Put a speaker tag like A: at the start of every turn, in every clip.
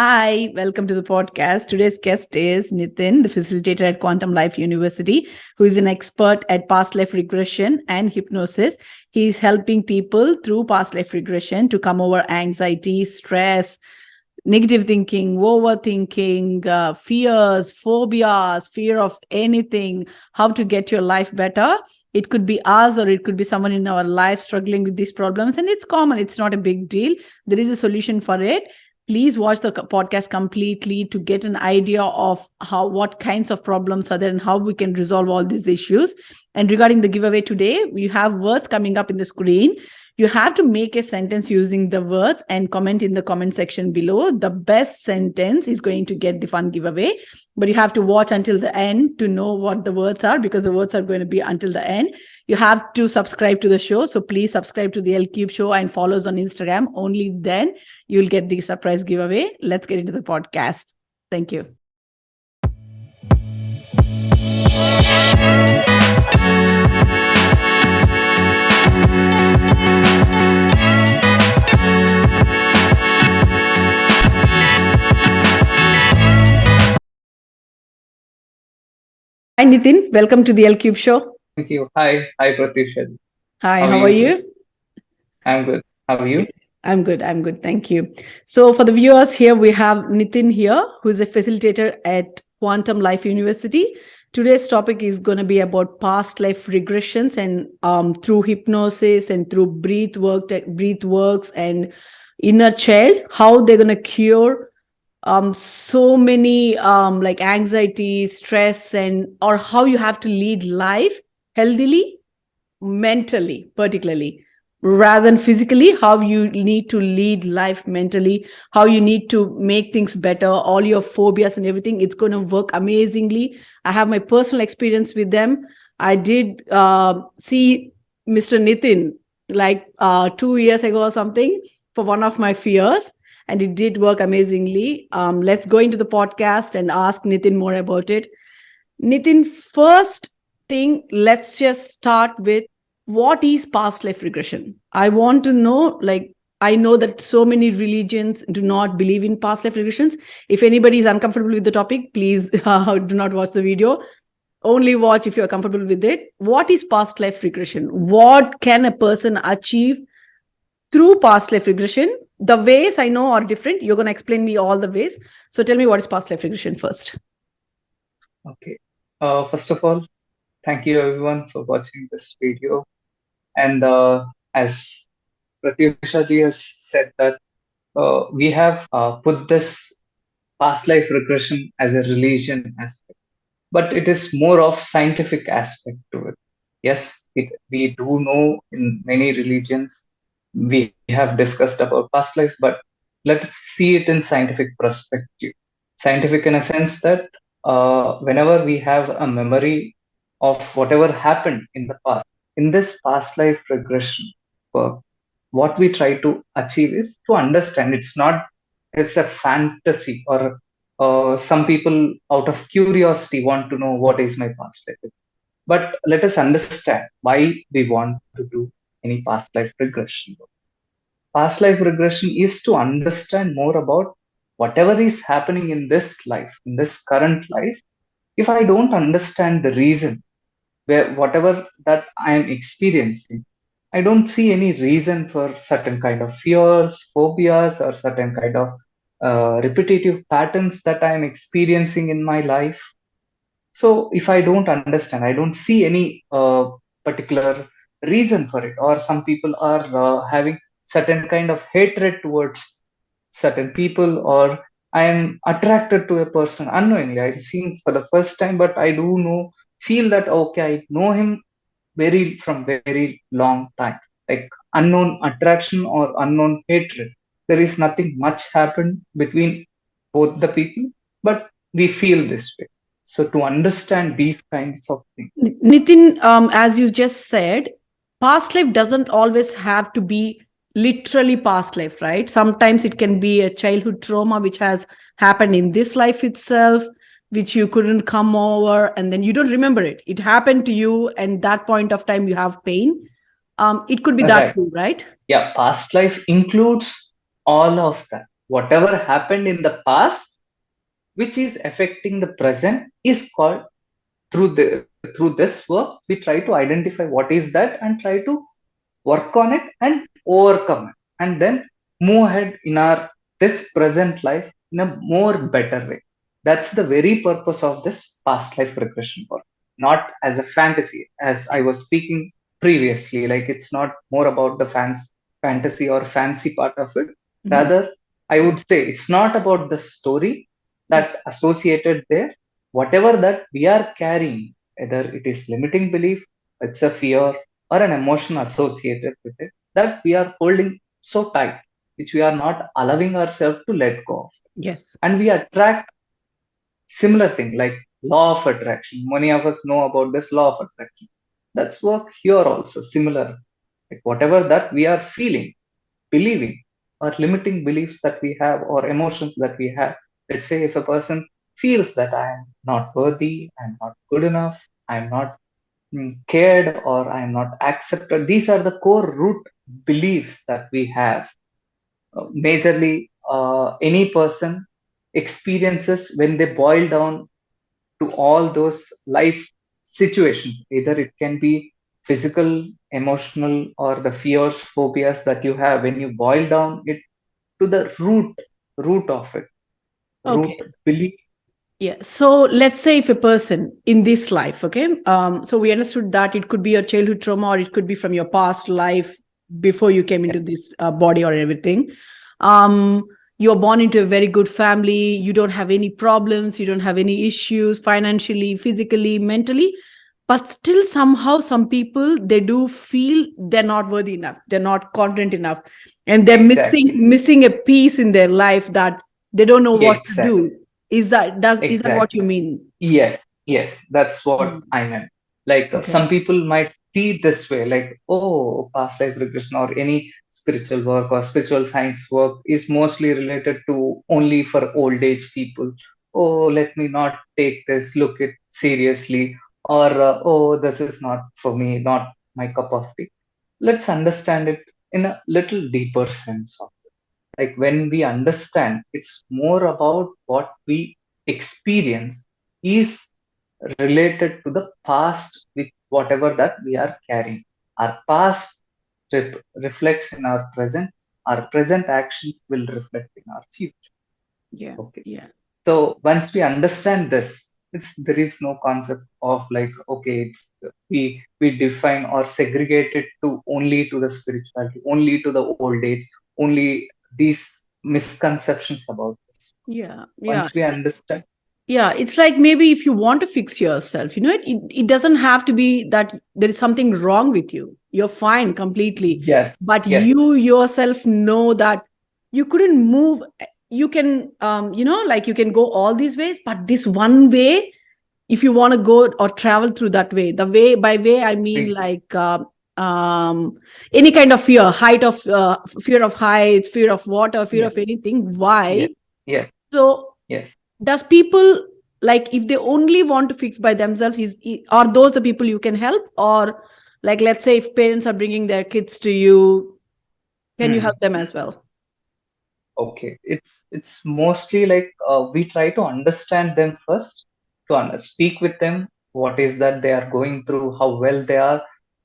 A: Hi, welcome to the podcast. Today's guest is Nitin, the facilitator at Quantum Life University, who is an expert at past life regression and hypnosis. He's helping people through past life regression to come over anxiety, stress, negative thinking, overthinking, fears, phobias, fear of anything, how to get your life better. It could be us or it could be someone in our life struggling with these problems. And it's common. It's not a big deal. There is a solution for it. Please watch the podcast completely to get an idea of what kinds of problems are there and how we can resolve all these issues. And regarding the giveaway today, we have words coming up in the screen. You have to make a sentence using the words and comment in the comment section below. The best sentence is going to get the fun giveaway, but you have to watch until the end to know what the words are, because the words are going to be until the end. You have to subscribe to the show. So please subscribe to the L Cube Show and follow us on Instagram. Only then you'll get the surprise giveaway. Let's get into the podcast. Thank you. Hi, Nitin. Welcome to the L Cube Show.
B: Thank you. Hi, Pratyusha.
A: Hi, how are you?
B: I'm good. How are you?
A: I'm good. Thank you. So for the viewers here, we have Nitin here, who is a facilitator at Quantum Life University. Today's topic is going to be about past life regressions and through hypnosis and through breath works and inner child, how they're going to cure so many like anxiety, stress, or how you have to lead life healthily, mentally, particularly, rather than physically, how you need to lead life mentally, how you need to make things better, all your phobias and everything. It's going to work amazingly. I have my personal experience with them. I did see Mr. Nitin like 2 years ago or something for one of my fears, and it did work amazingly. Let's go into the podcast and ask Nitin more about it. Nitin, first thing, let's just start with, what is past life regression? I want to know, like, I know that so many religions do not believe in past life regressions. If anybody is uncomfortable with the topic, please do not watch the video. Only watch if you're comfortable with it. What is past life regression? What can a person achieve through past life regression? The ways I know are different. You're going to explain me all the ways. So tell me, what is past life regression first?
B: Okay. First of all, thank you everyone for watching this video. And as Pratyusha ji has said that we have put this past life regression as a religion aspect, but it is more of scientific aspect to it. Yes, we do know in many religions we have discussed about past life, but let's see it in scientific perspective. Scientific in a sense that whenever we have a memory of whatever happened in the past, in this past life regression work, what we try to achieve is to understand. It's a fantasy, or some people out of curiosity want to know what is my past life. But let us understand why we want to do any past life regression work. Past life regression is to understand more about whatever is happening in this life, in this current life. If I don't understand the reason where whatever that I am experiencing, I don't see any reason for certain kind of fears, phobias, or certain kind of repetitive patterns that I am experiencing in my life. So if I don't understand, I don't see any particular reason for it. Or some people are having certain kind of hatred towards certain people, or I am attracted to a person unknowingly. I've seen for the first time, but I do know, feel that okay, I know him from very long time. Like unknown attraction or unknown hatred. There is nothing much happened between both the people, but we feel this way. So to understand these kinds of things.
A: Nitin, as you just said, past life doesn't always have to be literally past life, right? Sometimes it can be a childhood trauma which has happened in this life itself, which you couldn't come over, and then you don't remember it. It happened to you, and that point of time you have pain. It could be that
B: Right.
A: too, right?
B: Yeah, past life includes all of that. whatever happened in the past, which is affecting the present, is called through this work. We try to identify what is that and try to work on it and overcome it, and then move ahead in our this present life in a more better way. That's the very purpose of this past life regression work, not as a fantasy, as I was speaking previously. Like, it's not more about the fantasy or fancy part of it.
A: Mhm.
B: Rather, I would say it's not about the story
A: Yes.
B: that associated there. Whatever that we are carrying, whether it is limiting belief, it's a fear or an emotion associated with it, that we are holding so tight, which we are not allowing ourselves to let go of.
A: Yes.
B: And we attract similar thing like law of attraction. Many of us know about this law of attraction. That's work here also similar. Like, whatever that we are feeling, believing, or limiting beliefs that we have or emotions that we have. Let's say if a person feels that I am not worthy, I'm not good enough, I'm not cared, or I'm not accepted. These are the core root beliefs that we have. Majorly, any person experiences when they boil down to all those life situations. Either it can be physical, emotional, or the fears, phobias that you have. When you boil down it to the root of it, root
A: Okay.
B: belief.
A: Yeah. So let's say if a person in this life, okay, so we understood that it could be your childhood trauma or it could be from your past life before you came
B: Yeah,
A: into this body or everything. Um, you're born into a very good family. You don't have any problems. You don't have any issues financially, physically, mentally. But still, somehow, some people they do feel they're not worthy enough. They're not confident enough, and they're
B: exactly.
A: missing a piece in their life that they don't know
B: Yeah,
A: what to
B: exactly.
A: do. Is that what you
B: Exactly.
A: mean?
B: Yes, yes, that's what
A: Mm.
B: I meant. Like,
A: Okay.
B: some people might see it this way, like, oh, past life regression or any spiritual work or spiritual science work is mostly related to only for old age people. Oh, let me not take this, look it seriously, or oh, this is not for me, not my cup of tea. Let's understand it in a little deeper sense. Like, when we understand, it's more about what we experience is related to the past with whatever that we are carrying. Our past reflects in our present. Our present actions will reflect in our future.
A: Yeah.
B: Okay.
A: Yeah.
B: So once we understand this, it's there is no concept of like, okay, it's we define or segregate it to only to the spirituality, only to the old age, only these misconceptions about this.
A: Yeah. Yeah.
B: Once we understand,
A: Yeah, it's like maybe if you want to fix yourself, it doesn't have to be that there is something wrong with you. You're fine completely.
B: yes,
A: But
B: yes,
A: you yourself know that you couldn't move. You can, like you can go all these ways, but this one way, if you want to go or travel through that way, the way by way, I mean
B: we,
A: like um, any kind of fear of heights, fear of water, fear
B: yeah,
A: of anything.
B: yes,
A: Why?
B: yes,
A: So
B: yes.
A: does people like if they only want to fix by themselves are those the people you can help, or like let's say if parents are bringing their kids to you, can you
B: Hmm.
A: help them as well?
B: Okay, it's mostly like, we try to understand them first, to speak with them, what is that they are going through, how well they are,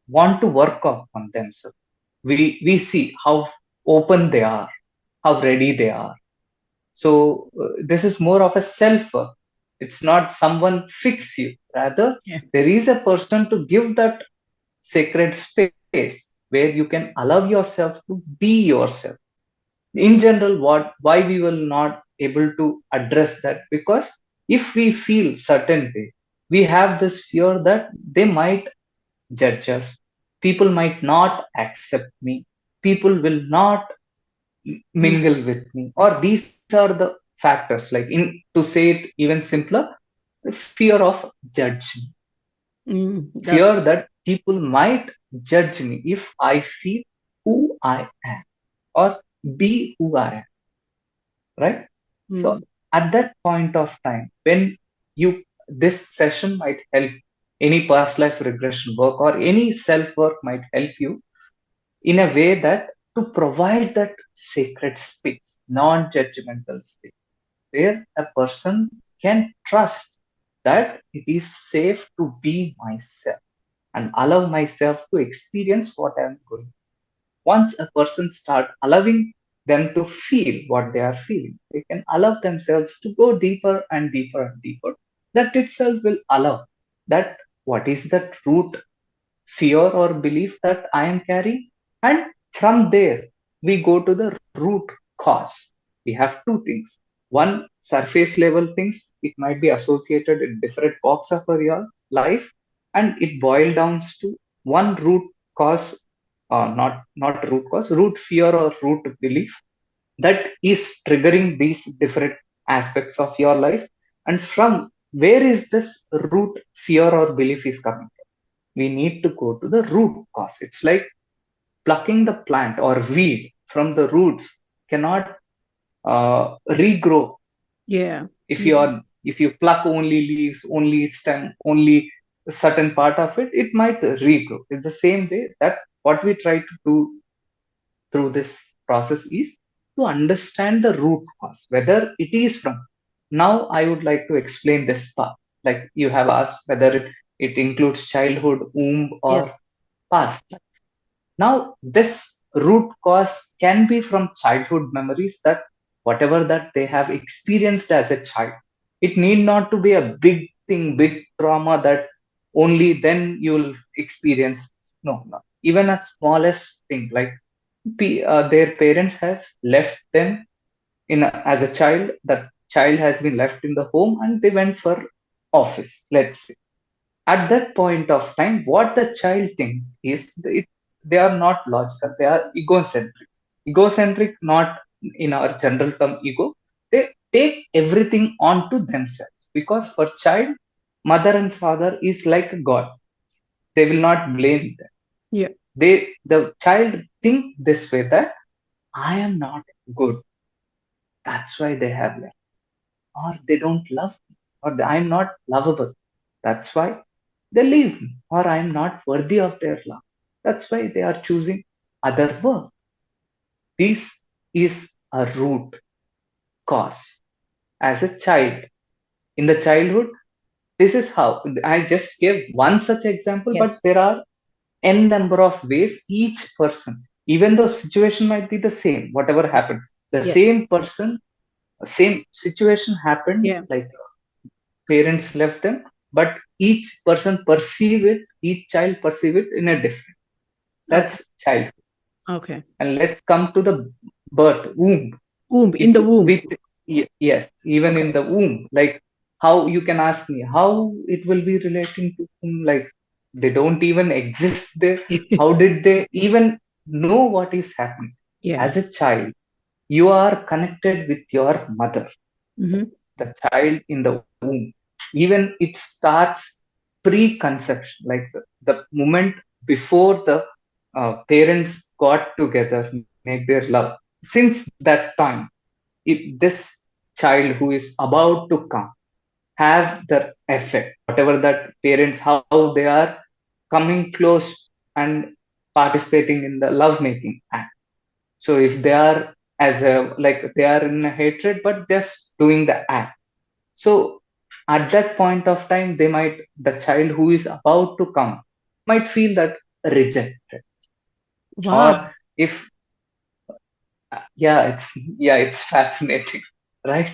B: want to work on themselves. We see how open they are, how ready they are. So this is more of a self work. It's not someone fix you. Rather,
A: Yeah.
B: there is a person to give that sacred space where you can allow yourself to be yourself. In general, what why we will not able to address that, because if we feel certain way, we have this fear that they might judge us, people might not accept me, people will not
A: Mm.
B: mingle with me, or these are the factors. Like, in to say it even simpler, the fear of judgment, fear
A: That's
B: that people might judge me if I feel who I am or be who I am, right? So
A: mm,
B: at that point of time, when you this session might help, any past life regression work or any self work might help you in a way that to provide that sacred space, non-judgmental space, where a person can trust that it is safe to be myself and allow myself to experience what I'm going. Once a person start allowing them to feel what they are feeling, they can allow themselves to go deeper and deeper and deeper. That itself will allow that what is that root fear or belief that I am carrying. And from there, we go to the root cause. We have two things. One, surface level things. It might be associated in different parts of your life, and it boils down to one root cause, not root cause, root fear or root belief that is triggering these different aspects of your life. And from where is this root fear or belief is coming? We need to go to the root cause. It's like plucking the plant or weed from the roots cannot regrow.
A: Yeah.
B: If you
A: Yeah.
B: are if you pluck only leaves, only stem, only a certain part of it, it might regrow. It's the same way that what we try to do through this process is to understand the root cause, whether it is from. Now, I would like to explain this part. Like you have asked whether it includes childhood, womb, or
A: Yes.
B: past. Now, this root cause can be from childhood memories, that whatever that they have experienced as a child. It need not to be a big thing, big trauma that only then you'll experience. No, no. Even a smallest thing like their parents has left them as a child. That child has been left in the home and they went for office. Let's say at that point of time, what the child think is they are not logical, they are egocentric, not in our general term ego. They take everything onto themselves, because for child, mother and father is like a god. They will not blame them.
A: Yeah.
B: The child think this way, that I am not good, that's why they have left, or they don't love me, or I'm not lovable, that's why they leave me, or I'm not worthy of their love. That's why they are choosing other work. This is a root cause. As a child, in the childhood, this is how I just gave one such example, but
A: Yes.
B: there are n number of ways each person, even though situation might be the same, whatever
A: Yes.
B: happened, the
A: Yes.
B: same person, same situation happened,
A: Yeah.
B: like parents left them, but each person perceive it, each child perceive it in a different.
A: Okay.
B: That's child.
A: Okay.
B: And let's come to the birth, womb.
A: Womb, in
B: It
A: the womb.
B: with yes, even in
A: Okay.
B: the womb, like how you can ask me how it will be relating to whom, like they don't even exist there. How did they even know what is happening?
A: Yeah.
B: As a child, you are connected with your mother,
A: Hmm.
B: the child in the womb. Even it starts pre-conception, like the moment before the parents got together, make their love. Since that time, this child who is about to come have the effect, whatever that parents, how they are coming close and participating in the love making act. So if they are as a, like they are in a hatred but just doing the act, so at that point of time, the child who is about to come might feel that rejected.
A: Wow.
B: Or if, yeah, it's fascinating, right?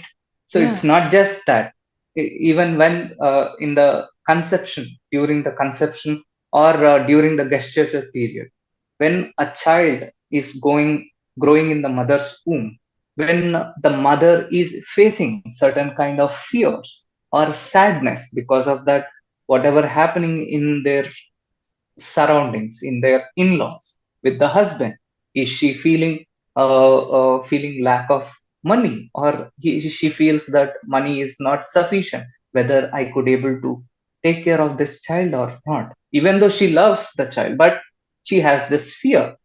B: So
A: Yeah.
B: it's not just that. Even when in the conception, during the conception, or during the gestation period, when a child is growing in the mother's womb, when the mother is facing certain kind of fears or sadness because of that, whatever happening in their surroundings, in their in-laws, with the husband, is she feeling lack of money, or she feels that money is not sufficient, whether I could able to take care of this child or not, even though she loves the child, but she has this fear.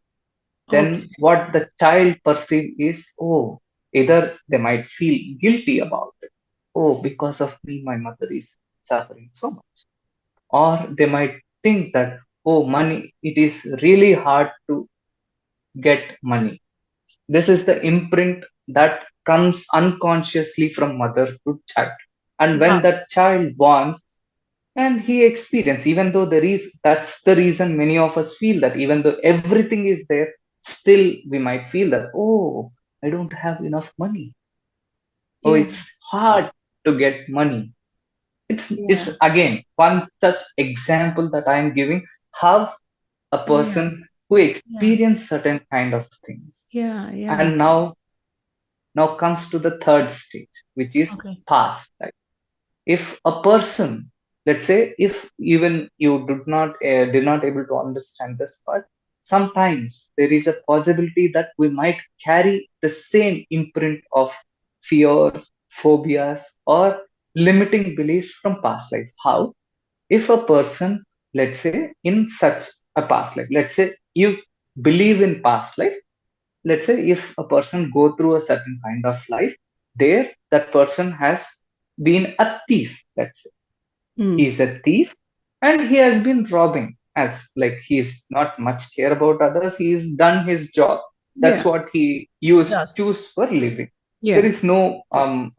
B: Then
A: Okay.
B: what the child perceive is, oh, either they might feel guilty about it, oh, because of me my mother is suffering so much, or they might think that, oh, money, it is really hard to get money. This is the imprint that comes unconsciously from mother to child. And
A: Yeah.
B: when that child born and he experience, even though that's the reason many of us feel that even though everything is there, still we might feel that, oh, I don't have enough money. Oh,
A: Yeah.
B: it's hard to get money. It's
A: Yeah.
B: again one such example that I am giving how a
A: Yeah.
B: person who
A: Yeah.
B: experience certain kind of things.
A: Yeah. Yeah.
B: And now comes to the third stage, which is
A: Okay.
B: past life. If a person, let's say, if even you did not able to understand this part, sometimes there is a possibility that we might carry the same imprint of fear, phobias, or limiting beliefs from past life. How? If a person, let's say, in such a past life, let's say you believe in past life, let's say if a person go through a certain kind of life, there that person has been a thief, let's say
A: Mm.
B: he's a thief and he has been robbing, as like he's not much care about others, he's done his job, that's
A: Yeah.
B: what he
A: He
B: used
A: does.
B: choose for living. There
A: Yeah.
B: is no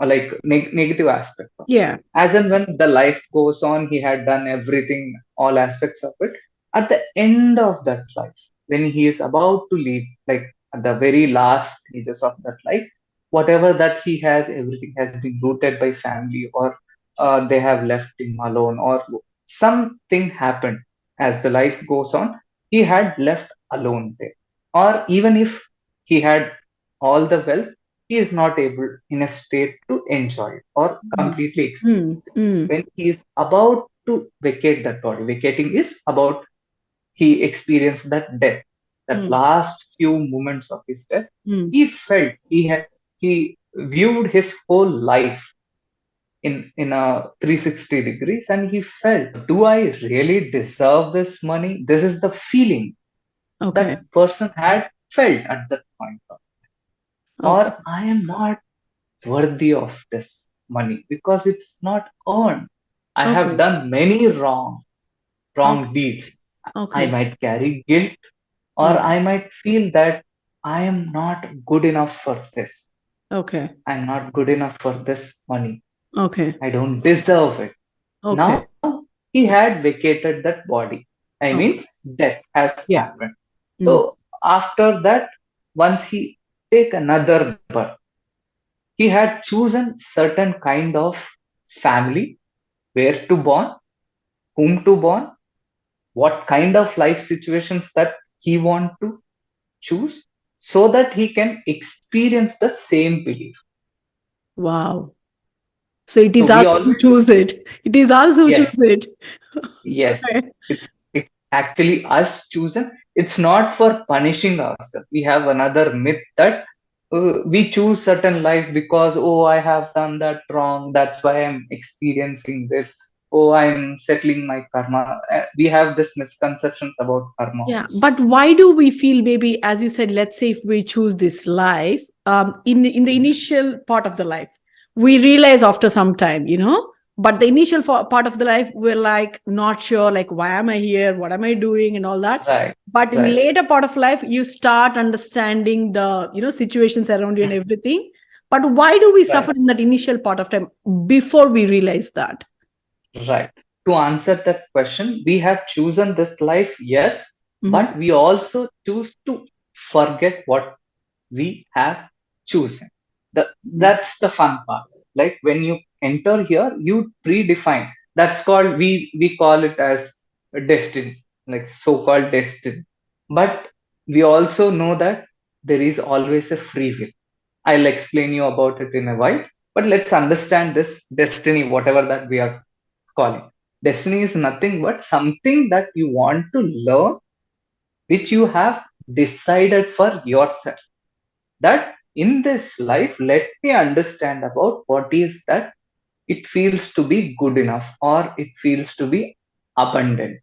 B: like negative aspect of it.
A: Yeah.
B: As and when the life goes on, he had done everything, all aspects of it. At the end of that life, when he is about to leave, like at the very last stages of that life, whatever that he has, everything has been rooted by family, or they have left him alone, or something happened. As the life goes on, he had left alone there. Or even if he had all the wealth, he is not able in a state to enjoy it or
A: Mm.
B: completely experience
A: Mm.
B: it.
A: Mm.
B: When he is about to vacate that body, vacating is about he experienced that death, that
A: Mm.
B: last few moments of his death.
A: Mm.
B: He felt he viewed his whole life in a 360 degrees, and he felt, do I really deserve this money? This is the feeling
A: Okay.
B: that person had felt at that point.
A: Okay.
B: Or I am not worthy of this money because it's not earned. I have
A: Okay.
B: done many wrong
A: Okay.
B: deeds. I
A: Okay.
B: might carry guilt, or
A: Yeah.
B: I might feel that I am not good enough for this.
A: Okay.
B: I'm not good enough for this money.
A: Okay.
B: I don't deserve it.
A: Okay.
B: Now he had vacated that body. I means
A: Okay.
B: death has
A: Yeah.
B: happened.
A: Mm.
B: So after that, once he take another birth, he had chosen certain kind of family, where to born, whom to born, what kind of life situations that he want to choose, so that he can experience the same belief.
A: Wow. So it
B: So
A: is
B: we
A: us who
B: always,
A: choose it. It is us who choose
B: yes,
A: it.
B: yes,
A: Okay.
B: it's actually us chosen. It's not for punishing ourselves. We have another myth that we choose certain life because, oh, I have done that wrong, that's why I'm experiencing this. Oh, I'm settling my karma. We have this misconceptions about karma
A: Yeah,
B: also.
A: but why do we feel, maybe, as you said, let's say if we choose this life, in the initial part of the life, we realize after some time, but the initial part of the life, we're like not sure, like, why am I here? What am I doing? And all that.
B: Right,
A: But in
B: right.
A: later part of life, you start understanding the, situations around you and
B: Mm,
A: everything. But why do we
B: right.
A: suffer in that initial part of time before we realize that?
B: Right. To answer that question, we have chosen this life, yes,
A: Mhm.
B: but we also choose to forget what we have chosen. That's the fun part. Like when you enter here, you predefine. That's called, we call it as destiny, like so-called destiny. But we also know that there is always a free will. I'll explain you about it in a while. But let's understand this destiny, whatever that we are calling. Destiny is nothing but something that you want to learn, which you have decided for yourself. That in this life, let me understand about what is that it feels to be good enough, or it feels to be abundant.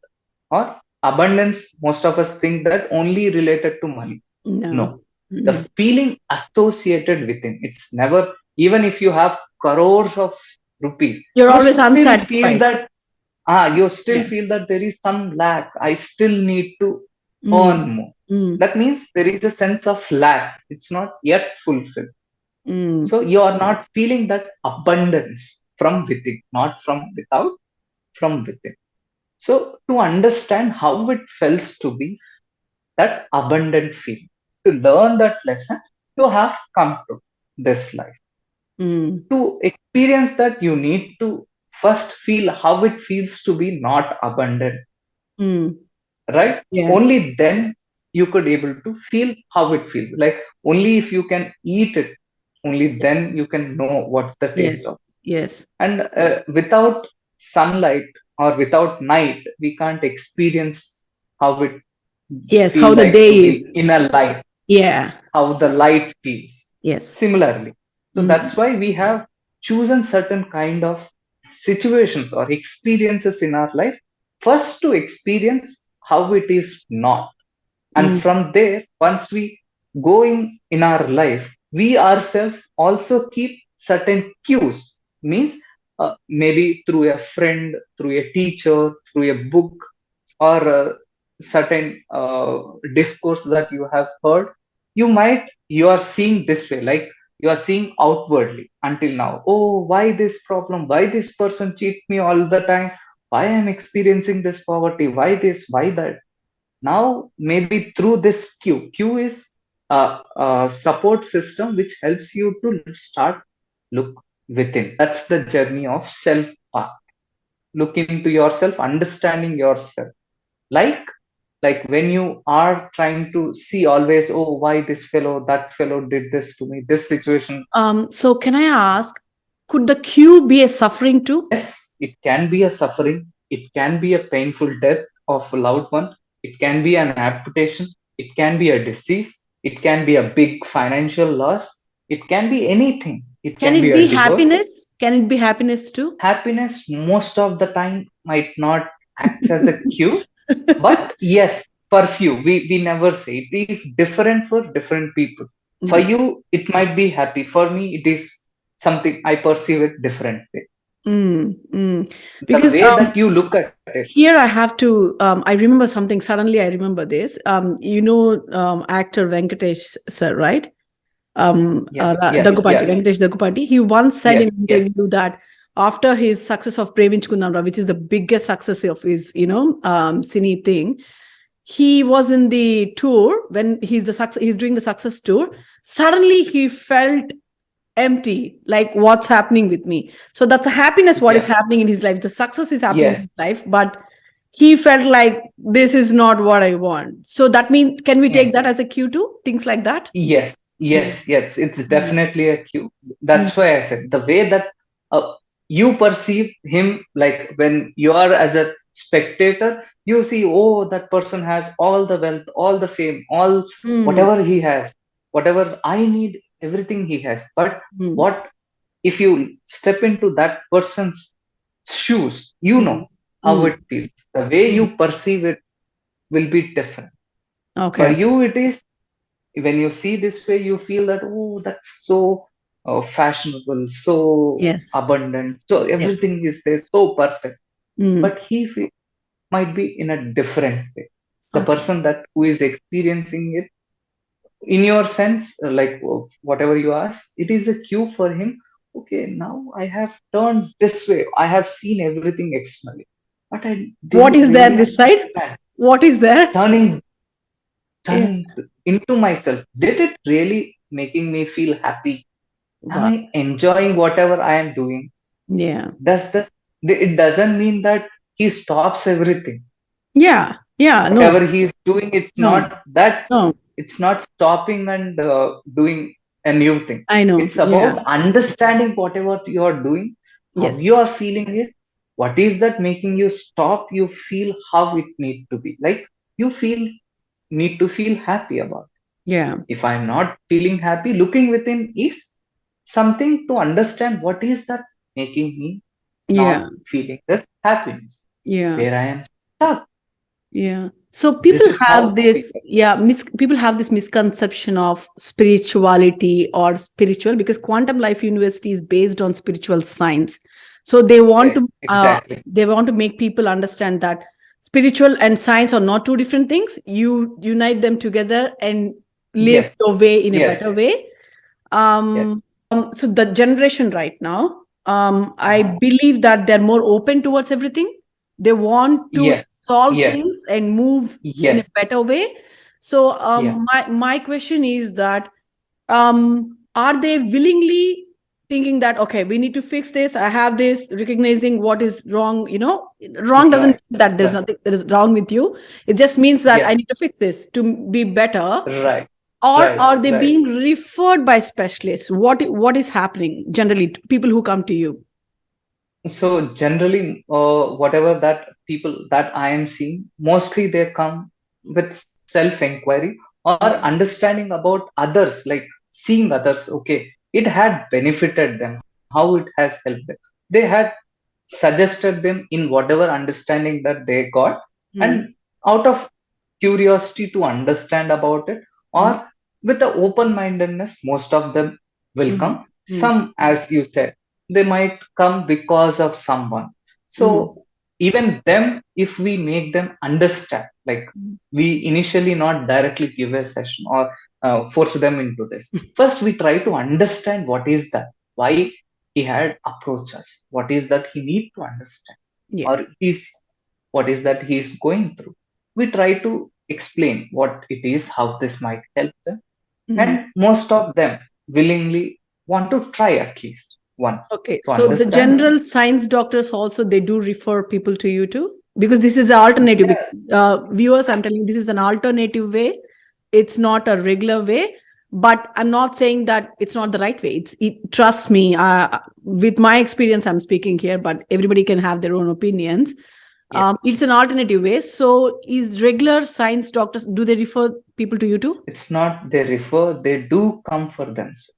B: Or abundance, most of us think that only related to money.
A: No.
B: No, the
A: Mhm.
B: feeling associated with it, it's never, even if you have crores of rupees,
A: You're
B: you
A: always
B: still feel
A: unsatisfied.
B: that, you still feel
A: Yes.
B: that there is some lack. I still need to
A: Mm.
B: earn more. that means there is a sense of lack. It's not yet fulfilled.
A: mm,
B: So you are not feeling that abundance from within, not from without, from within. So to understand how it feels to be that abundant feeling, to learn that lesson, you have come to this life.
A: mm,
B: To experience that, you need to first feel how it feels to be not abundant,
A: mm.
B: right?
A: Yeah.
B: Only then you could able to feel how it feels. Like only if you can eat it, only
A: Yes.
B: then you can know what's the taste
A: Yes.
B: of.
A: Yes.
B: And without sunlight or without night, we can't experience how it
A: Yes. How
B: feel
A: the
B: like to
A: day
B: be
A: is.
B: in a light,
A: Yeah.
B: how the light feels.
A: Yes.
B: Similarly, so
A: Mm,
B: that's why we have chosen certain kind of situations or experiences in our life first to experience how it is not. And
A: mm,
B: from there, once we going in our life, we ourselves also keep certain cues. Means maybe through a friend, through a teacher, through a book, or a certain discourse that you have heard, you are seeing this way, like you are seeing outwardly until now. Oh, why this problem? Why this person cheat me all the time? Why I'm experiencing this poverty? Why this? Why that? Now maybe through this q is a support system which helps you to start look within. That's the journey of self path. Look into yourself, understanding yourself. like like when you are trying to see always, oh, why this fellow, that fellow did this to me, this situation.
A: So can I ask, could the Q be a suffering too?
B: Yes, it can be a suffering, it can be a painful death of a loved one, it can be an amputation, it can be a disease, it can be a big financial loss, it can be anything, it
A: Can
B: can
A: it
B: be
A: be
B: a divorce.
A: happiness? Can it be happiness too?
B: Happiness most of the time might not act as a cue, but yes, for few, we never say, it is different for different people. For
A: Mm,
B: you it might be happy, for me it is something I perceive it different way.
A: mm.
B: The
A: Because
B: way that you look at it.
A: here I have to, I remember something. Suddenly I remember this. Actor Venkatesh sir, right?
B: Yeah, yeah,
A: Daggupati,
B: yeah.
A: Venkatesh Daggupati, he once said
B: Yes,
A: in an
B: yes,
A: interview that after his success of Previnchukunamra, which is the biggest success of his, cine thing, he was in the tour when he's doing the success tour. Suddenly he felt empty, like what's happening with me. So that's a happiness, what is
B: yeah,
A: happening in his life. The success is happening in
B: yes,
A: his life, but he felt like this is not what I want. So that means, can we take
B: yes,
A: that as a cue too? Things like that?
B: yes,
A: Mm,
B: yes, yes. It's
A: mm,
B: definitely a cue.
A: mm,
B: That's why I said the way that you perceive him, like when you are as a spectator, you see, oh, that person has all the wealth, all the fame, all
A: mm,
B: whatever he has, whatever I need, everything he has. But
A: mm,
B: what if you step into that person's shoes? You
A: mm,
B: know how
A: mm,
B: it feels. The way
A: mm.
B: you perceive it will be different. For
A: Okay.
B: you, it is when you see this way, you feel that, oh, that's so fashionable, so
A: Yes.
B: abundant, so
A: Yes.
B: everything is there, so perfect.
A: Mm.
B: But might be in a different way. The
A: Okay.
B: person that who is experiencing it, in your sense, like whatever you ask, it is a cue for him. Okay, now I have turned this way. I have seen everything externally, but I
A: What
B: didn't
A: is there
B: really
A: this side?
B: understand.
A: What is there?
B: Turning
A: Yeah.
B: into myself, did it really making me feel happy? Am
A: Wow.
B: I enjoying whatever I am doing?
A: Yeah.
B: Does this, it doesn't mean that he stops everything.
A: Yeah. Yeah. No.
B: Whatever he is doing, it's
A: No.
B: not that,
A: No.
B: it's not stopping and doing a new thing.
A: I know.
B: It's
A: Yeah.
B: about understanding whatever you are doing, how
A: Yes.
B: you are feeling it, what is that making you stop, you feel how it need to be. Like you feel need to feel happy about.
A: Yeah.
B: If I'm not feeling happy, looking within is something to understand what is that making me
A: Yeah.
B: not feeling this happiness.
A: Yeah.
B: Where I am stuck.
A: Yeah. So
B: This
A: people
B: is
A: have
B: how we
A: this,
B: get.
A: yeah, people have this misconception of spirituality or spiritual, because Quantum Life University is based on spiritual science. So
B: Yes, exactly.
A: they want to make people understand that spiritual and science are not two different things. You unite them together and live
B: Yes,
A: your way in a
B: yes,
A: better way.
B: yes.
A: So the generation right now, I
B: Uh-huh.
A: believe that they're more open towards everything. They want to
B: Yes,
A: solve
B: yes,
A: things and move in a
B: yes,
A: better way. So
B: yeah.
A: my question is that are they willingly thinking that, okay, we need to fix this, I have this, recognizing what is wrong, wrong doesn't
B: Right,
A: mean that there's
B: right.
A: nothing that is wrong with you. It just means that I
B: Yeah,
A: need to fix this to be better.
B: right,
A: Or
B: right,
A: are they
B: right.
A: being referred by specialists? What is happening generally to people who come to you?
B: So generally, whatever that people that I am seeing, mostly they come with self-inquiry or understanding about others, like seeing others. Okay, it had benefited them, how it has helped them. They had suggested them in whatever understanding that they got,
A: Mm,
B: and out of curiosity to understand about it,
A: mm,
B: or with the open-mindedness, most of them will
A: mm,
B: come.
A: mm,
B: Some, as you said, they might come because of someone.
A: mm,
B: So even them, if we make them understand, like we initially not directly give a session or force them into this. First, we try to understand what is that, why he had approached us, what is that he need to understand,
A: yeah.
B: or he's what is that he is going through. We try to explain what it is, how this might help them,
A: Mm.
B: and most of them willingly want to try at least once
A: Okay,
B: to
A: so the
B: understand.
A: general science doctors also, they do refer people to you too, because this is an alternative.
B: Yeah,
A: Viewers, I'm telling you, this is an alternative way. It's not a regular way, but I'm not saying that it's not the right way. Trust me, with my experience, I'm speaking here, but everybody can have their own opinions.
B: yeah.
A: It's an alternative way. So, is regular science doctors, do they refer people to you too?
B: It's not they refer, they do come for themselves.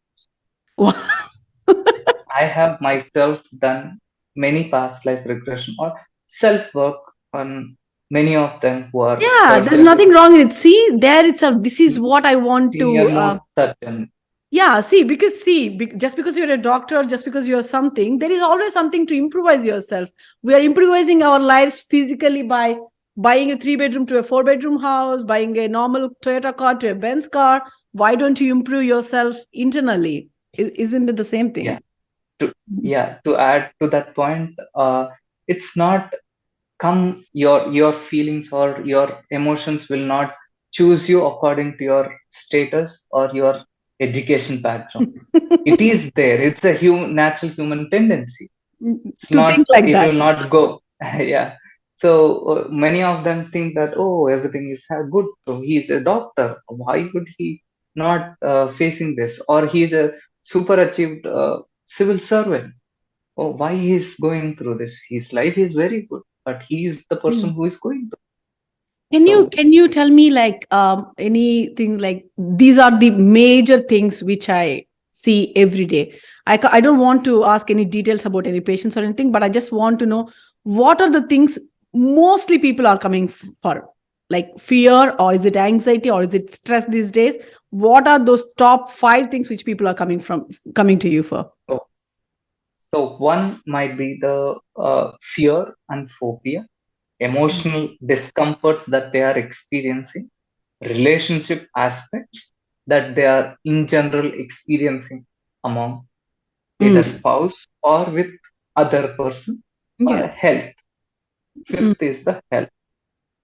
B: I have myself done many past life regression or self work on many of them who are
A: Yeah, there's
B: surgeons,
A: nothing wrong in it. See, there it's a, this is what I want
B: senior
A: to,
B: most surgeons.
A: yeah, see, because just because you're a doctor, just because you're something, there is always something to improvise yourself. We are improvising our lives physically by buying a 3 bedroom to a 4 bedroom house, buying a normal Toyota car to a Benz car. Why don't you improve yourself internally? Isn't it the same
B: Yeah.
A: thing?
B: To yeah, to add to that point, it's not come your feelings or your emotions will not choose you according to your status or your education background. It is there. It's a natural human tendency. It's
A: To think
B: not,
A: like
B: it
A: that.
B: will not go. Yeah. So many of them think that, oh, everything is good, so he's a doctor, why would he not facing this, or he's a super achieved civil servant, oh, why he's going through this, his life is very good, but he is the person
A: Mm.
B: who is going through.
A: Can you
B: So
A: can you tell me like anything like these are the major things which I see every day. I don't want to ask any details about any patients or anything, but I just want to know what are the things mostly people are coming for, like fear, or is it anxiety, or is it stress these days? What are those top 5 things which people are coming to you for?
B: oh, so one might be the fear and phobia, emotional discomforts that they are experiencing, relationship aspects that they are in general experiencing among either
A: Mm.
B: spouse or with other person, or
A: Yeah.
B: health.
A: Mm.
B: Fifth is the health.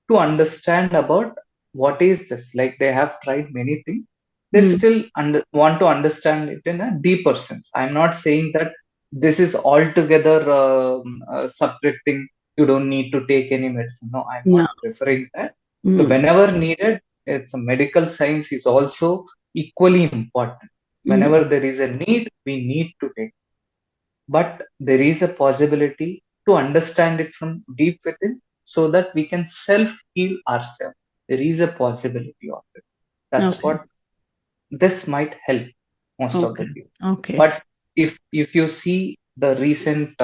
B: To understand about what is this, like they have tried many things, they
A: Mm.
B: still want to understand it in a deeper sense. I'm not saying that this is altogether a separate thing, you don't need to take any medicine, no, I'm not
A: Yeah.
B: preferring that. So
A: Mm.
B: whenever needed, it's a medical science is also equally important.
A: Mm.
B: Whenever there is a need, we need to take, but there is a possibility to understand it from deep within so that we can self heal ourselves. There is a possibility of it. That's
A: Okay.
B: what this might help most of the
A: Okay.
B: people.
A: Okay.
B: But if you see the recent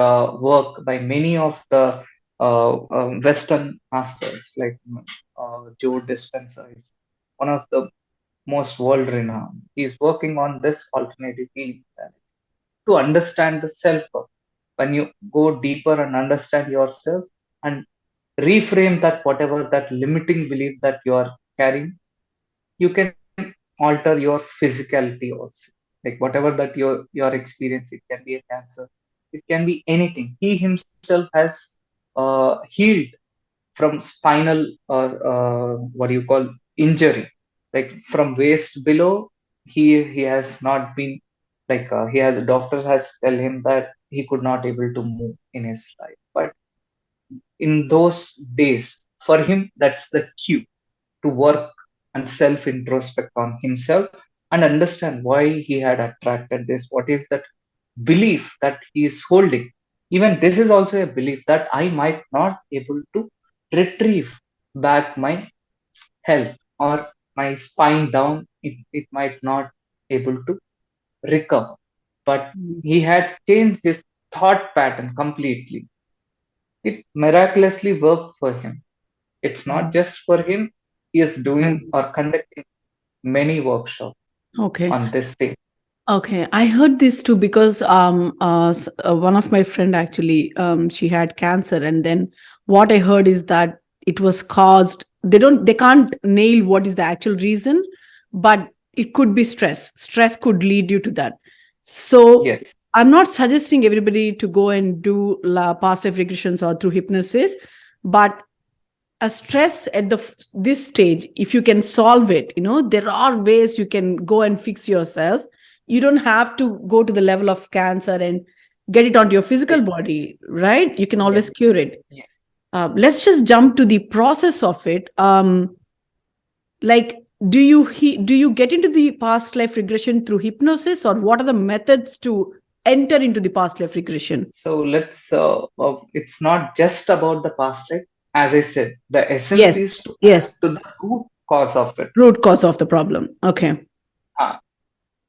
B: work by many of the Western masters, like Joe Dispenza is one of the most world renowned. He's working on this alternative healing to understand the self work. When you go deeper and understand yourself, and reframe that, whatever that limiting belief that you are carrying, you can alter your physicality also. Like whatever that your experience, it can be a cancer, it can be anything. He himself has healed from spinal, what do you call, injury, like from waist below. He has not been, like he has, doctors has tell him that he could not able to move in his life. But in those days, for him, that's the cue to work and self introspect on himself and understand why he had attracted this, what is that belief that he is holding. Even this is also a belief that I might not able to retrieve back my health, or my spine down, it might not able to recover. But
A: Mm.
B: he had changed his thought pattern completely. It miraculously worked for him. It's not just for him, he is doing
A: Mm.
B: or conducting many workshops
A: Okay.
B: on this thing.
A: Okay, I heard this too because one of my friend actually she had cancer, and then what I heard is that it was caused. They can't nail what is the actual reason, but it could be stress. Stress could lead you to that. So
B: Yes,
A: I'm not suggesting everybody to go and do past life regressions or through hypnosis, but a stress at this stage, if you can solve it, there are ways you can go and fix yourself. You don't have to go to the level of cancer and get it onto your physical
B: exactly.
A: body, right? You can
B: Yes,
A: always cure it.
B: yes.
A: Let's just jump to the process of it. Like, do you get into the past life regression through hypnosis, or what are the methods to enter into the past life regression?
B: So it's not just about the past life. As I said, the essence
A: Yes,
B: is to act
A: yes.
B: to the root cause of it.
A: Root cause of the problem. Okay.
B: Uh,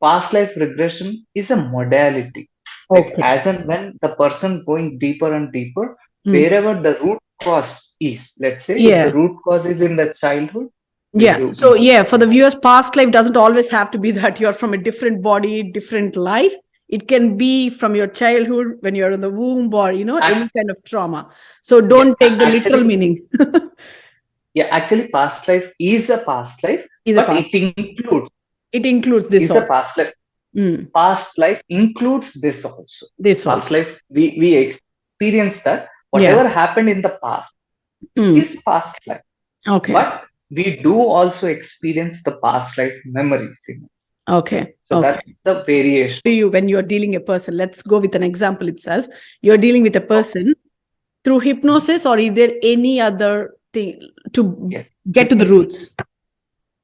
B: Past life regression is a modality. Like
A: Okay.
B: as and when the person going deeper and deeper,
A: Hmm.
B: wherever the root cause is, let's say if the
A: Yeah.
B: root cause is in the childhood,
A: Yeah.
B: you
A: So,
B: know,
A: yeah, for the viewers, past life doesn't always have to be that you're from a different body, different life. It can be from your childhood when you're in the womb, or, any
B: act,
A: kind of trauma. So
B: yeah,
A: don't take the literal
B: actually,
A: meaning.
B: yeah, actually, past life is a past life,
A: Is a
B: but it
A: past.
B: includes,
A: It includes
B: is
A: this
B: a
A: also.
B: past life.
A: Mm,
B: Past life includes this also.
A: this
B: Past
A: also.
B: life, we experience that
A: Yeah.
B: whatever happened in the past
A: Mm,
B: is past life,
A: okay.
B: but we do also experience the past life memories in it.
A: Okay.
B: So
A: Okay.
B: that's the variation.
A: To you, when you're dealing a person, let's go with an example itself. You're dealing with a
B: Okay.
A: person through hypnosis, or is there any other thing to
B: Yes.
A: get to the roots?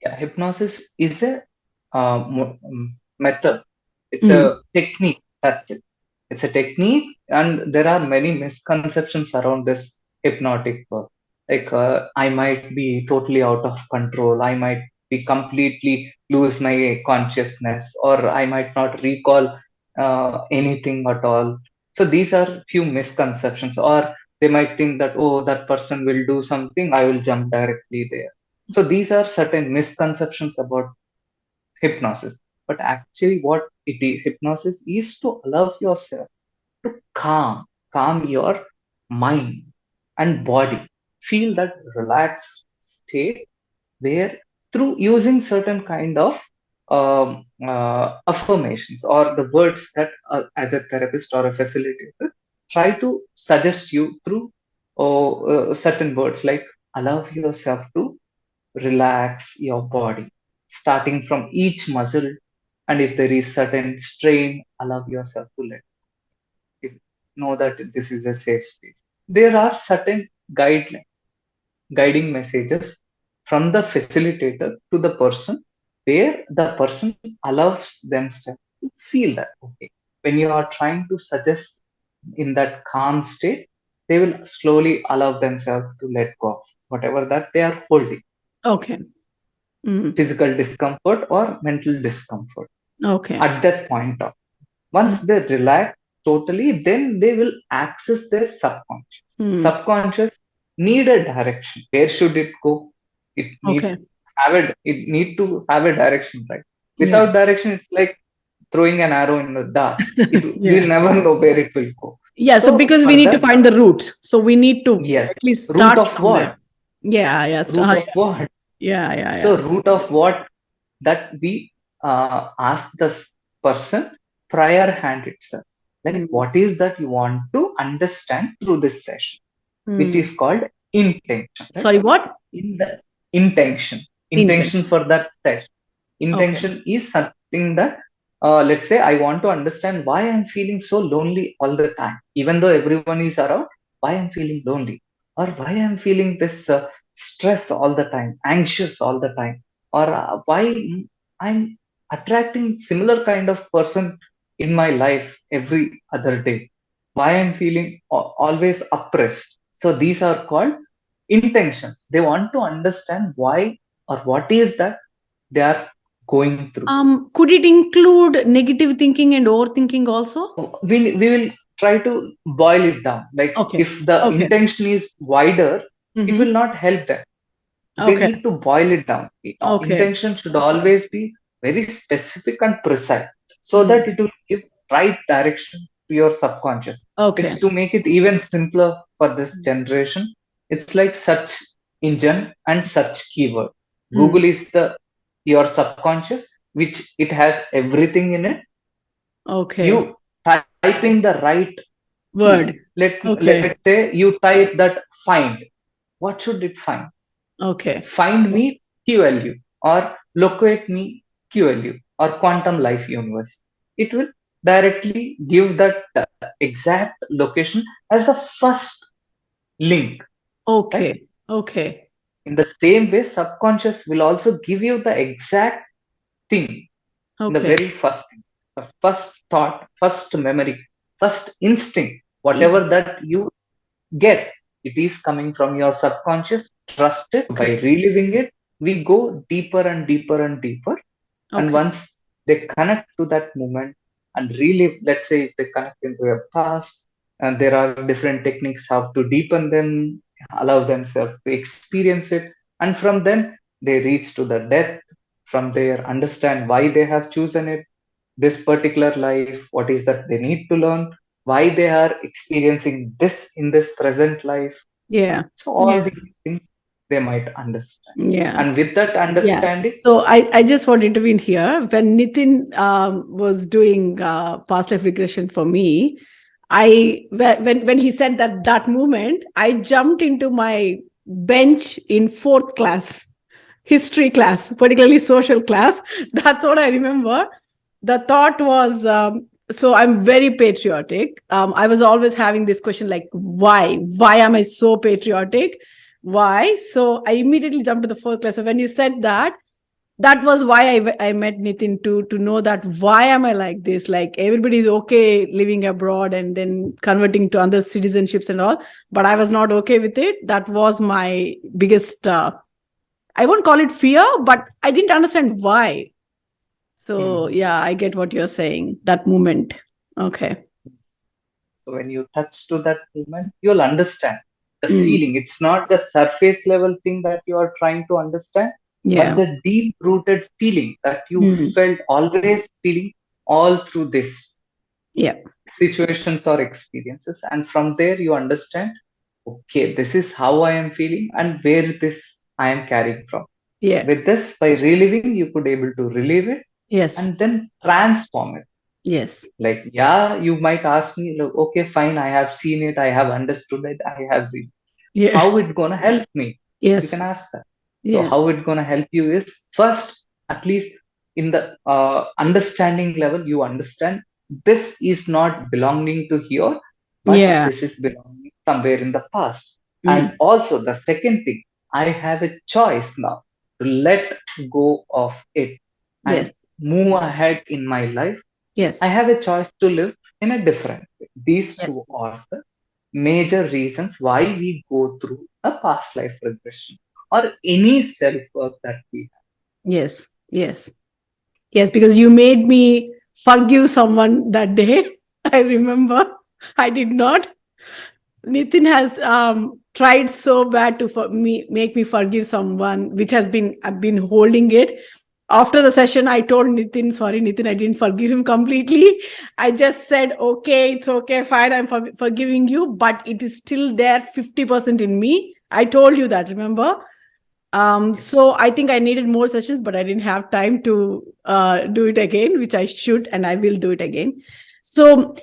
B: Yeah, hypnosis is a method. It's
A: Mm,
B: a technique. That's it. It's a technique, and there are many misconceptions around this hypnotic work. Like I might be totally out of control. I might be completely lose my consciousness, or I might not recall anything at all. So these are few misconceptions. Or they might think that, oh, that person will do something, I will jump directly there. So these are certain misconceptions about hypnosis. But actually, what it is, hypnosis is to allow yourself to calm your mind and body. Feel that relaxed state where, through using certain kind of affirmations or the words that, as a therapist or a facilitator, try to suggest you through certain words, like allow yourself to relax your body, starting from each muscle, and if there is certain strain, allow yourself to let it, know that this is a safe space. There are certain guidelines, guiding messages from the facilitator to the person, where the person allows themselves to feel that, okay, when you are trying to suggest in that calm state, they will slowly allow themselves to let go of whatever that they are holding,
A: okay. Mm,
B: physical discomfort or mental discomfort
A: okay.
B: at that point of.
A: Mm,
B: Once they relax totally, then they will access their subconscious.
A: mm,
B: Subconscious need a direction. Where should it go? It need
A: okay.
B: it need to have a direction, right?
A: Yeah.
B: Without direction, it's like throwing an arrow in the dark. It, we'll
A: Yeah.
B: never know where it will go.
A: Yeah, so
B: So
A: because we
B: for
A: need to
B: that,
A: find the root. So we need to
B: yes,
A: at least
B: root
A: start
B: of
A: from there.
B: what?
A: Yeah, yeah.
B: Root of what?
A: Yeah, yeah,
B: So
A: yeah.
B: root of what, that we ask this person prior hand itself. Like
A: Mm.
B: what is that you want to understand through this session, which
A: Mm.
B: is called intention, right?
A: Sorry, what?
B: In the intention, intention
A: Intention.
B: for that session.
A: Okay.
B: Intention is something that, let's say I want to understand why I'm feeling so lonely all the time, even though everyone is around. Why I'm feeling lonely, or why I'm feeling this stress all the time, anxious all the time, or why I'm attracting similar kind of person in my life every other day, why I'm feeling always oppressed. So these are called intentions. They want to understand why or what is that they are going through.
A: Could it include negative thinking and overthinking also?
B: We will try to boil it down. Like
A: Okay.
B: if the
A: Okay.
B: intention is wider, it will
A: Mm-hmm.
B: not help them. They
A: Okay.
B: need to boil it down.
A: Okay.
B: Intention should always be very specific and precise, so
A: Mm.
B: that it will give right direction to your subconscious.
A: Okay.
B: It's to make it even simpler for this generation. It's like search engine and search keyword.
A: Mm.
B: Google is the your subconscious, which it has everything in it.
A: Okay.
B: You type in the right key.
A: Word.
B: Let's
A: Okay.
B: say you type that find. What should it find?
A: Okay.
B: Find me QLU, or locate me QLU, or quantum life universe. It will directly give that exact location as a first link, right?
A: Okay. Okay.
B: In the same way, subconscious will also give you the exact thing in the
A: Okay.
B: very first thing, the first thought, first memory, first instinct,
A: Yeah.
B: whatever that you get, it is coming from your subconscious. Trust it. By
A: Okay.
B: reliving it, we go deeper and deeper and deeper. And
A: Okay.
B: once they connect to that moment and relive, let's say if they connect into your past, and there are different techniques how to deepen them, allow themselves to experience it, and from then they reach to the depth. From there, understand why they have chosen it, this particular life, what is that they need to learn, why they are experiencing this in this present life.
A: Yeah.
B: So
A: Yeah.
B: all these things they might understand.
A: Yeah.
B: And with that
A: Yeah.
B: understanding,
A: So I just want to intervene here. When Nitin was doing past life regression for me, when he said that moment, I jumped into my bench in fourth class, history class, particularly social class. That's what I remember. The thought was, so I'm very patriotic. I was always having this question like, why am I so patriotic? Why? So I immediately jumped to the fourth class. So when you said that, that was why I met Nitin, to know that why am I like this? Like everybody is okay living abroad and then converting to other citizenships and all, but I was not okay with it. That was my biggest, I won't call it fear, but I didn't understand why. So
B: hmm,
A: yeah, I get what you're saying. That moment. Okay.
B: so when you touch to that moment, you'll understand the
A: Mm.
B: feeling. It's not the surface level thing that you are trying to understand, but
A: Yeah.
B: the deep rooted feeling that you
A: Mm.
B: felt always feeling all through this
A: Yeah.
B: situations or experiences. And from there, you understand, okay, this is how I am feeling and where this I am carrying from.
A: Yeah.
B: With this, by reliving, you could able to relive it
A: Yes.
B: and then transform it.
A: Yes.
B: Like, yeah, you might ask me, look, okay, fine, I have seen it, I have understood it, I have
A: Yeah.
B: how it gonna help me? You
A: Yes.
B: can ask that. So
A: Yes.
B: how it gonna help you is first, at least in the understanding level, you understand this is not belonging to here, but
A: Yeah.
B: this is belonging somewhere in the past. And
A: Mm.
B: also the second thing, I have a choice now to let go of it and
A: Yes.
B: move ahead in my life. I
A: Yes.
B: have a choice to live in a different way. These
A: Yes.
B: two are the major reasons why we go through a past life regression or any self work that we
A: Yes. Yes. Yes. Because you made me forgive someone that day. I remember. I did not. Nitin has tried so bad to make me forgive someone, which has been I've been holding it. After the session, I told Nitin, sorry, Nitin, I didn't forgive him completely. I just said, okay, it's okay, fine, I'm forgiving you, but it is still there 50% in me. I told you that, remember? So I think I needed more sessions, but I didn't have time to do it again, which I should, and I will do it again. So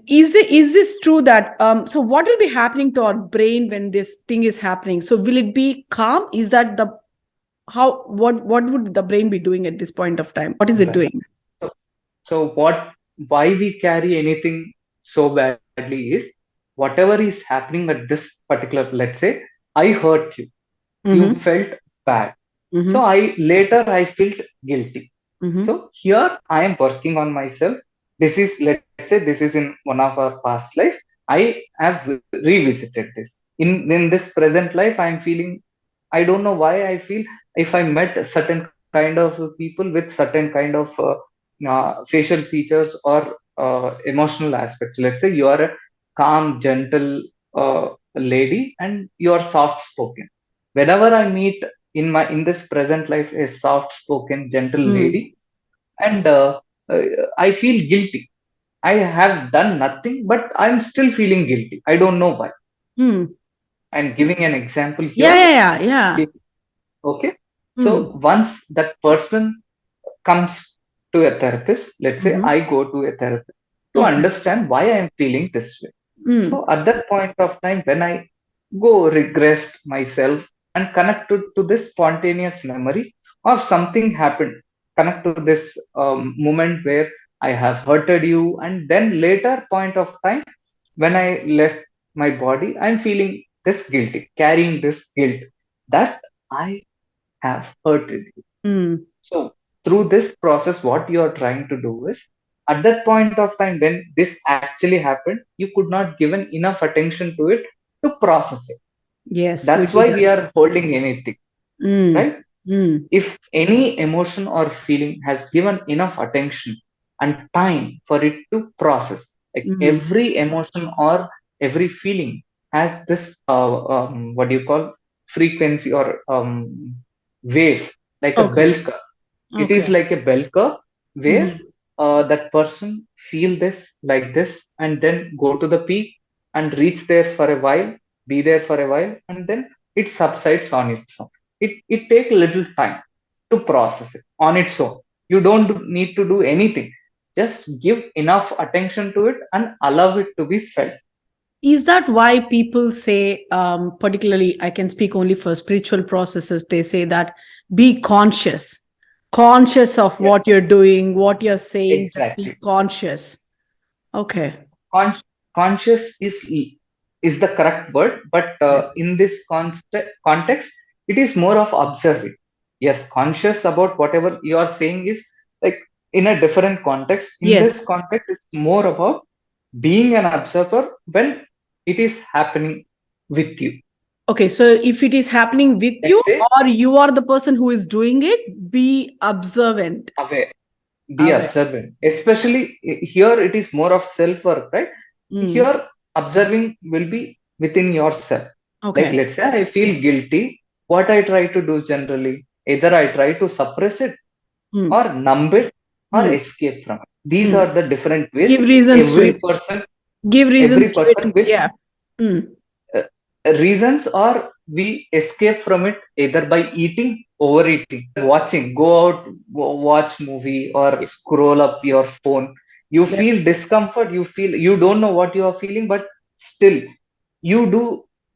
A: is this true that so what will be happening to our brain when this thing is happening? So will it be calm? Is that the how what would the brain be doing at this point of time? What is it
B: Right.
A: doing?
B: So, why we carry anything so badly is whatever is happening at this particular, let's say, I hurt you, you
A: Mm-hmm.
B: felt bad. So
A: Mm-hmm.
B: I felt guilty.
A: Mm-hmm.
B: So here I am working on myself. This is, let's say, this is in one of our past life. I have revisited this. In this present life, I am feeling, I don't know why I feel, if I met certain kind of people with certain kind of facial features or emotional aspects. Let's say you are a calm, gentle lady and you are soft spoken. Whenever I meet in this present life a soft spoken, gentle
A: Mm.
B: lady, and uh, I feel guilty. I have done nothing, but I'm still feeling guilty. I don't know why.
A: Mm.
B: I'm giving an example
A: Yeah,
B: here.
A: yeah, yeah, yeah.
B: Okay. So
A: Mm.
B: once that person comes to a therapist, let's say
A: Mm-hmm.
B: I go to a therapist to
A: Okay.
B: understand why I am feeling this way.
A: Mm.
B: So at that point of time, when I go regress myself and connect to this spontaneous memory or something happened, connect to this moment where I have hurted you, and then later point of time when I left my body, I'm feeling this guilty, carrying this guilt that I have hurted you.
A: Mm.
B: So through this process, what you are trying to do is at that point of time when this actually happened, you could not given enough attention to it to process it.
A: Yes, we
B: That's
A: do
B: why
A: that.
B: we are holding anything,
A: Mm.
B: right?
A: Mm.
B: If any emotion or feeling has given enough attention and time for it to process, like
A: Mm.
B: every emotion or every feeling has this what do you call, frequency or wave, like a
A: Okay.
B: bell curve. It is
A: Okay.
B: like a bell curve where
A: Mm-hmm.
B: that person feel this like this and then go to the peak and reach there for a while, be there for a while, and then it subsides on its own. It take a little time to process it on its own. You don't need to do anything, just give enough attention to it and allow it to be felt.
A: Is that why people say, particularly, I can speak only for spiritual processes, they say that be conscious of
B: Yes,
A: what you're doing, what you're saying, just be
B: exactly.
A: conscious. Okay.
B: Con- Conscious is the correct word, but
A: Yeah.
B: in this context, it is more of observing. Yes, conscious about whatever you are saying is like in a different context. In this
A: Yes.
B: context, it's more about being an observer when it is happening with you.
A: Okay. So if it is happening with you
B: Let's say
A: or you are the person who is doing it, be observant.
B: aware, be
A: Aware.
B: observant. Especially here, it is more of self work, right?
A: Mm.
B: Here, observing will be within yourself. Like,
A: Okay.
B: let's say I feel guilty. What I try to do generally, either I try to suppress it
A: Mm.
B: or numb it or
A: Mm.
B: escape from it. These
A: Mm.
B: are the different ways
A: Give reasons to
B: every
A: it.
B: person,
A: Give
B: every
A: reasons to
B: person
A: it.
B: will
A: Yeah. Mm.
B: uh, reasons, or we escape from it either by eating, overeating, watching, go out, watch movie or
A: Yes.
B: scroll up your phone. You
A: Yes.
B: feel discomfort, you feel you don't know what you are feeling, but still you do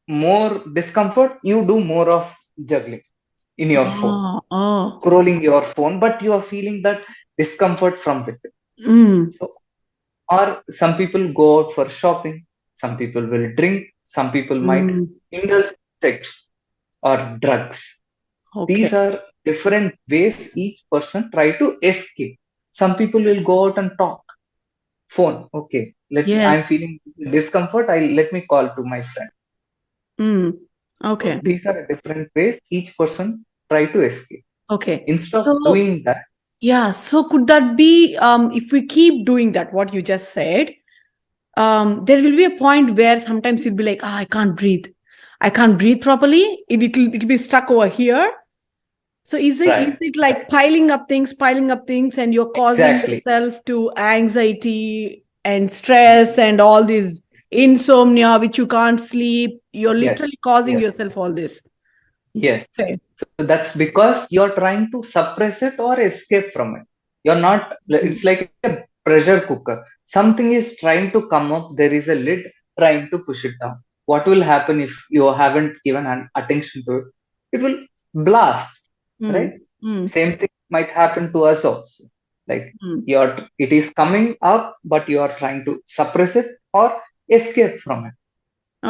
B: more discomfort, you do more of juggling in your phone,
A: Oh, oh.
B: scrolling your phone, but you are feeling that discomfort from within.
A: Mm.
B: So, or some people go out for shopping, some people will drink, some people might
A: Mm.
B: indulge in sex or drugs.
A: Okay.
B: These are different ways each person try to escape. Some people will go out and talk. Phone, okay. I'm
A: Yes.
B: feeling discomfort. I let me call to my friend.
A: Mm.
B: So
A: Okay.
B: these are different ways each person try to escape.
A: Okay.
B: Instead of
A: So,
B: doing that,
A: yeah. So, could that be, if we keep doing that, what you just said, there will be a point where sometimes you'll be like, I can't breathe. I can't breathe properly. It'll be stuck over here. So is
B: Right.
A: it like piling up things, and you're causing
B: Exactly.
A: yourself to anxiety and stress and all these insomnia, which you can't sleep? You're
B: Yes.
A: literally causing
B: Yes.
A: yourself all this.
B: Yes.
A: Okay.
B: So that's because you're trying to suppress it or escape from it. You're not,
A: Mm.
B: it's like a pressure cooker. Something is trying to come up, there is a lid trying to push it down. What will happen if you haven't given attention to it? It will blast, right?
A: Mm. Mm.
B: Same thing might happen to us also. Like
A: Mm.
B: it is coming up, but you are trying to suppress it or escape from it,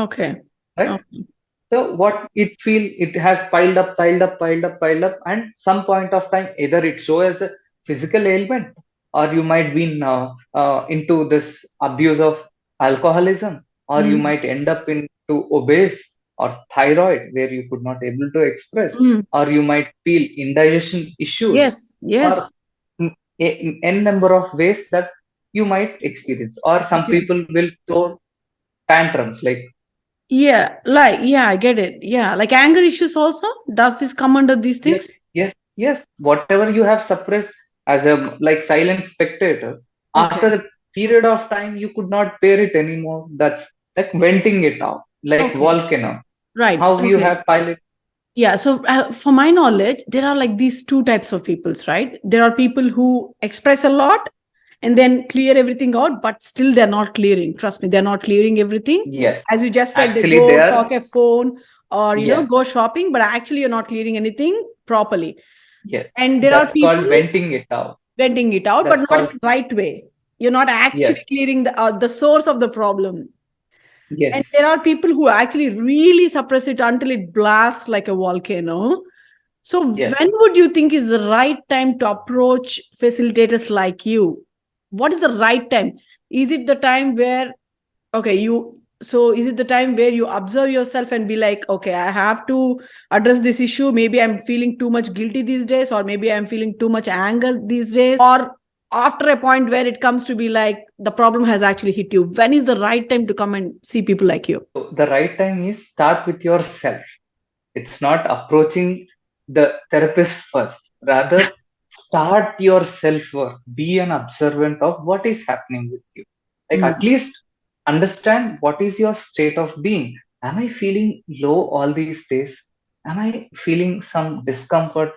A: Okay.
B: right?
A: Okay.
B: So what it has piled up, piled up, piled up, piled up, and some point of time, either it shows as a physical ailment, or you might be into this abuse of alcoholism, or you
A: Mm.
B: might end up into obese or thyroid, where you could not able to express,
A: Mm.
B: or you might feel indigestion issues,
A: Yes.
B: or
A: Yes.
B: n number of ways that you might experience. Or some
A: Okay.
B: people will throw tantrums like.
A: Yeah. Like, yeah, I get it. Yeah. Like anger issues also. Does this come under these
B: Yes,
A: things?
B: yes, yes. Whatever you have suppressed as a like silent spectator, after
A: Okay.
B: a period of time, you could not bear it anymore. That's like venting it out, like
A: Okay.
B: volcano.
A: Right.
B: How you
A: Okay.
B: have pilot?
A: Yeah. So, for my knowledge, there are like these two types of peoples, right? There are people who express a lot and then clear everything out, but still they're not clearing. Trust me, they're not clearing everything.
B: Yes,
A: As you just said, they
B: actually, they
A: go
B: are.
A: talk a phone or,
B: Yeah,
A: go shopping, but actually you're not clearing anything properly.
B: yes.
A: And there are
B: That's
A: people
B: called venting it out.
A: venting it out, but
B: That's
A: not in
B: called
A: the right way. You're not actually
B: yes,
A: clearing the source of the problem. And
B: yes.
A: there are people who actually really suppress it until it blasts like a volcano. So,
B: Yes.
A: when would you think is the right time to approach facilitators like you? What is the right time? Is it the time where, okay, is it the time where you observe yourself and be like, okay, I have to address this issue? Maybe I'm feeling too much guilty these days, or maybe I'm feeling too much anger these days, or after a point where it comes to be like the problem has actually hit you? When is the right time to come and see people like you?
B: So the right time is start with yourself. It's not approaching the therapist first. Rather, start your self work. Be an observant of what is happening with you. Like, at
A: Mm,
B: least understand what is your state of being. Am I feeling low all these days? Am I feeling some discomfort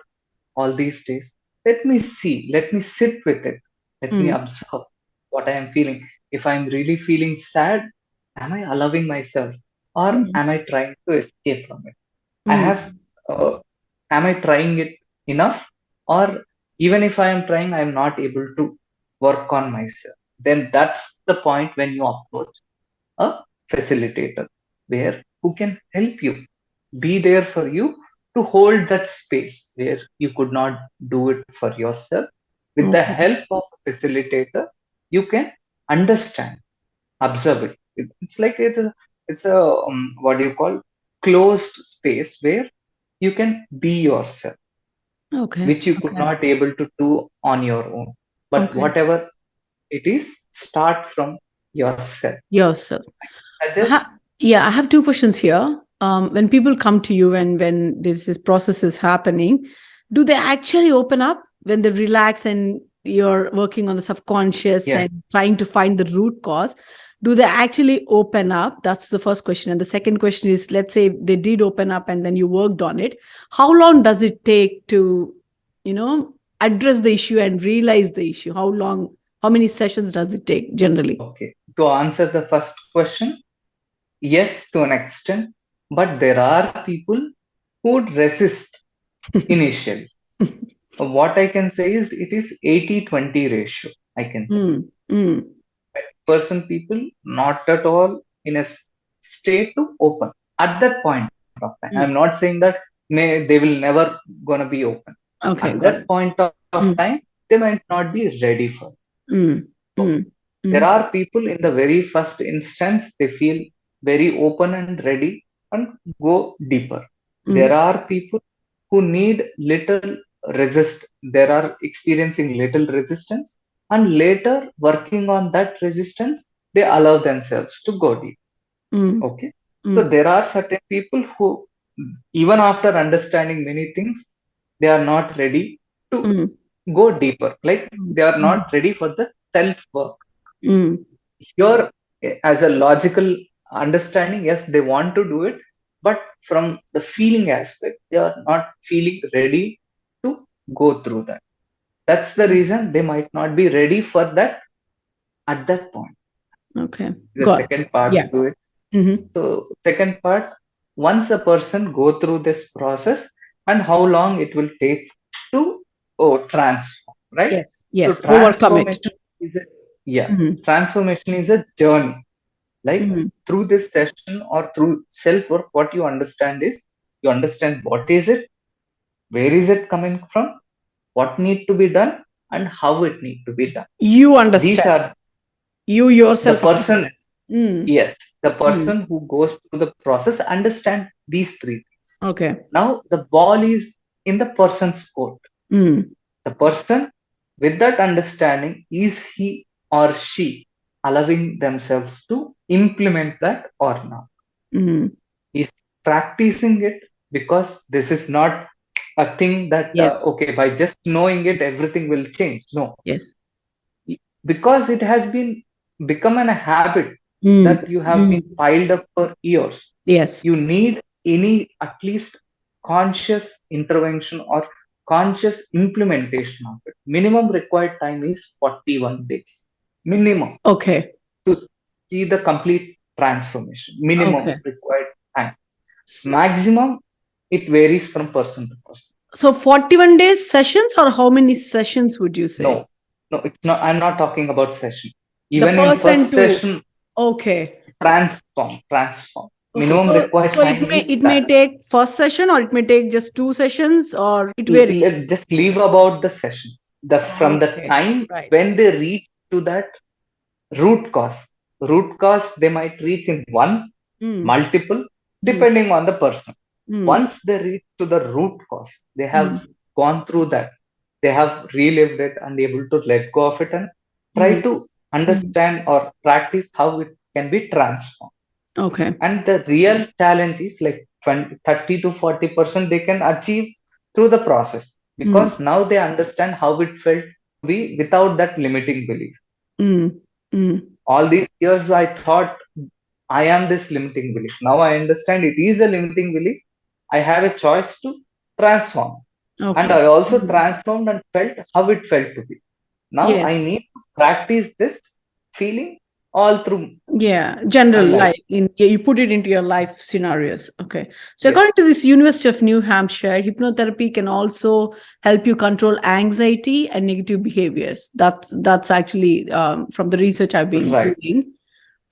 B: all these days? Let me see. Let me sit with it. Let me
A: mm,
B: observe what I am feeling. If I'm really feeling sad, am I allowing myself, or
A: mm,
B: am I trying to escape from it? I have,
A: mm,
B: uh, am I trying it enough? Or even if I am trying, I am not able to work on myself. Then that's the point when you approach a facilitator, where who can help you, be there for you, to hold that space where you could not do it for yourself. With the
A: okay.
B: help of a facilitator, you can understand, observe it. It's like it's a what do you call, closed space where you can be yourself,
A: Okay.
B: which you could
A: Okay.
B: not able to do on your own. But
A: Okay.
B: whatever it is, start from yourself.
A: Yourself.
B: I just
A: Yeah, I have two questions here. When people come to you and when this process is happening, do they actually open up when they relax and you're working on the subconscious
B: yes.
A: and trying to find the root cause? Do they actually open up? That's the first question. And the second question is, let's say they did open up and then you worked on it. How long does it take to, address the issue and realize the issue? How long, how many sessions does it take generally?
B: Okay. To answer the first question, yes, to an extent, but there are people who would resist initially. What I can say is it is 80-20 ratio. I can say
A: Mm, mm,
B: person people not at all in a state to open at that point of time. I'm not
A: mm.
B: saying that they will never gonna be open.
A: Okay,
B: At
A: got
B: that
A: it.
B: point of time,
A: Mm,
B: they might not be ready for it.
A: mm,
B: Okay.
A: mm,
B: There
A: mm,
B: are people in the very first instance, they feel very open and ready and go deeper. There
A: mm,
B: are people who need little resist, there are experiencing little resistance, and later working on that resistance, they allow themselves to go deep.
A: mm,
B: Okay. So
A: mm,
B: there are certain people who, even after understanding many things, they are not ready to
A: Mm.
B: go deeper. Like they are
A: Mm.
B: not ready for the self work.
A: Mm.
B: Here, as a logical understanding, yes, they want to do it, but from the feeling aspect, they are not feeling ready to go through that. That's the reason they might not be ready for that at that point.
A: Okay.
B: The
A: Got it.
B: second part
A: Yeah.
B: to it.
A: Mm-hmm.
B: So, second part, once a person go through this process and how long it will take to transform, right?
A: Yes.
B: So,
A: Yes. Overcome it.
B: transformation is a, yeah,
A: Mm-hmm.
B: transformation is a journey. Like
A: Mm-hmm.
B: through this session or through self work, what you understand is you understand what is it, where is it coming from, what need to be done, and how it need to be done.
A: You
B: These
A: understand.
B: are
A: You
B: the
A: yourself
B: person.
A: understand. Mm.
B: Yes, the
A: Mm.
B: person who goes through the process understand these three things.
A: Okay.
B: Now the ball is in the person's court.
A: Mm.
B: The person with that understanding, is he or she allowing themselves to implement that or not?
A: Mm.
B: Is practicing it, because this is not a thing that
A: Yes.
B: okay, by just knowing it everything will change. No,
A: Yes.
B: because it has been become a habit
A: Mm.
B: that you have been
A: Mm.
B: piled up for years.
A: Yes.
B: You need any at least conscious intervention or conscious implementation of it. Minimum required time is 41 days. Minimum
A: Okay.
B: to see the complete transformation. Minimum
A: Okay.
B: required time.
A: S-
B: Maximum, it varies from person to person.
A: So 41 days sessions, or how many sessions would you say?
B: No, no, it's not. I'm not talking about session.
A: The
B: Even in
A: person
B: first
A: to,
B: session,
A: okay.
B: transform.
A: Okay.
B: Minimum
A: So
B: required
A: so it
B: time
A: may
B: is
A: it may
B: that.
A: take first session, or it may take just two sessions, or it varies.
B: Just leave about the sessions. The from the
A: Okay.
B: time
A: Right.
B: when they reach to that root cause. Root cause they might reach in one,
A: Mm.
B: multiple,
A: Mm.
B: depending on the person.
A: Mm.
B: Once they reach to the root cause, they have
A: Mm.
B: gone through that. They have relived it and able to let go of it and try
A: Mm.
B: to
A: Mm.
B: understand or practice how it can be transformed.
A: Okay.
B: And the real challenge is like 20, 30 to 40% they can achieve through the process,
A: Mm.
B: because now they understand how it felt to be without that limiting belief.
A: Mm. Mm.
B: All these years I thought I am this limiting belief. Now I understand it is a limiting belief. I have a choice to transform. And
A: Okay.
B: I also
A: Mm.
B: transformed and felt how it felt to be. Now I
A: Yes.
B: need to practice this feeling all through
A: Yeah,
B: my
A: general
B: life.
A: life you put it into your life scenarios. Okay. So
B: Yes.
A: according to this University of New Hampshire, hypnotherapy can also help you control anxiety and negative behaviors. That's actually from the research I've been
B: Right.
A: doing.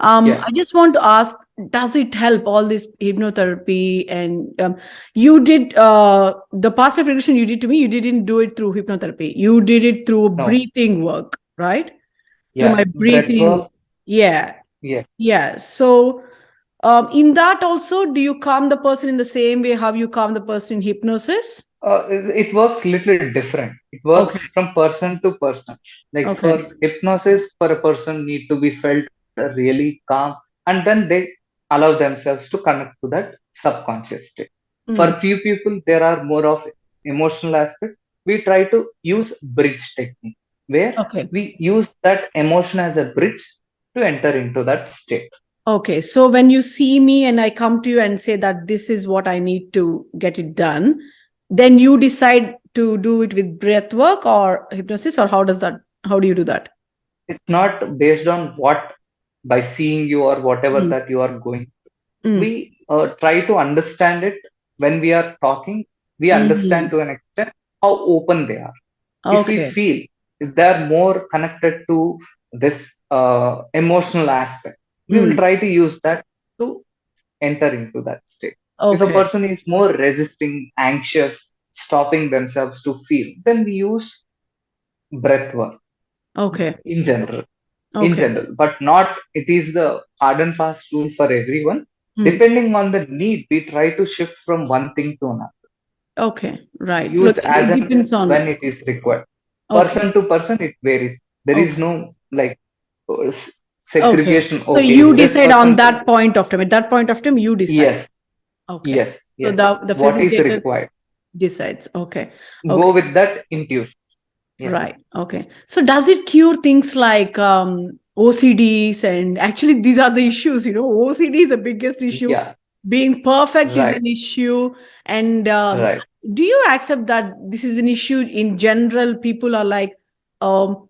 B: Yeah.
A: I just want to ask, does it help all this hypnotherapy? And you did the past life regression you did to me, you didn't do it through hypnotherapy. You did it through
B: No.
A: breathing work, right? Through
B: Yeah.
A: my
B: Breath
A: breathing.
B: work.
A: Yeah.
B: Yes.
A: Yeah. So, in that also, do you calm the person in the same way how you calm the person in hypnosis?
B: It works little different. It
A: Okay.
B: works from person to person. Like
A: Okay.
B: for hypnosis, for a person need to be felt really calm, and then they allow themselves to connect to that subconscious state. For
A: Mm.
B: few people, there are more of emotional aspect. We try to use bridge technique, where
A: Okay.
B: we use that emotion as a bridge to enter into that state.
A: Okay. So when you see me and I come to you and say that this is what I need to get it done, then you decide to do it with breath work or hypnosis, or how do you do that?
B: It's not based on what by seeing you or whatever
A: Mm.
B: that you are going.
A: Mm.
B: We try to understand it when we are talking. We understand
A: Mm.
B: to an extent how open they are. If we
A: Okay.
B: feel if they are more connected to this emotional aspect, we will
A: Mm.
B: try to use that to enter into that state. If a
A: Okay.
B: person is more resisting, anxious, stopping themselves to feel, then we use breath work
A: Okay.
B: in general. In
A: Okay.
B: general, but not it is the hard and fast rule for everyone.
A: Mm.
B: Depending on the need, we try to shift from one thing to another.
A: Okay.
B: We
A: Right.
B: use
A: Look,
B: as
A: it
B: and
A: depends on.
B: when it is required.
A: Okay.
B: Person to person, it varies. There is
A: Okay.
B: no like
A: Okay.
B: segregation.
A: So
B: Okay,
A: you
B: this
A: decide on
B: person.
A: that point of time. At that point of time, you decide.
B: Yes,
A: Okay.
B: yes,
A: So
B: yes.
A: the
B: What is
A: facilitator.
B: required?
A: Decides. Okay.
B: Go
A: Okay.
B: with that intuition. Yeah.
A: Right. Okay. So does it cure things like OCDs? And actually, these are the issues. OCD is the biggest issue.
B: Yeah.
A: Being perfect is
B: Right.
A: an issue. And
B: Right.
A: do you accept that this is an issue in general? People are like, um,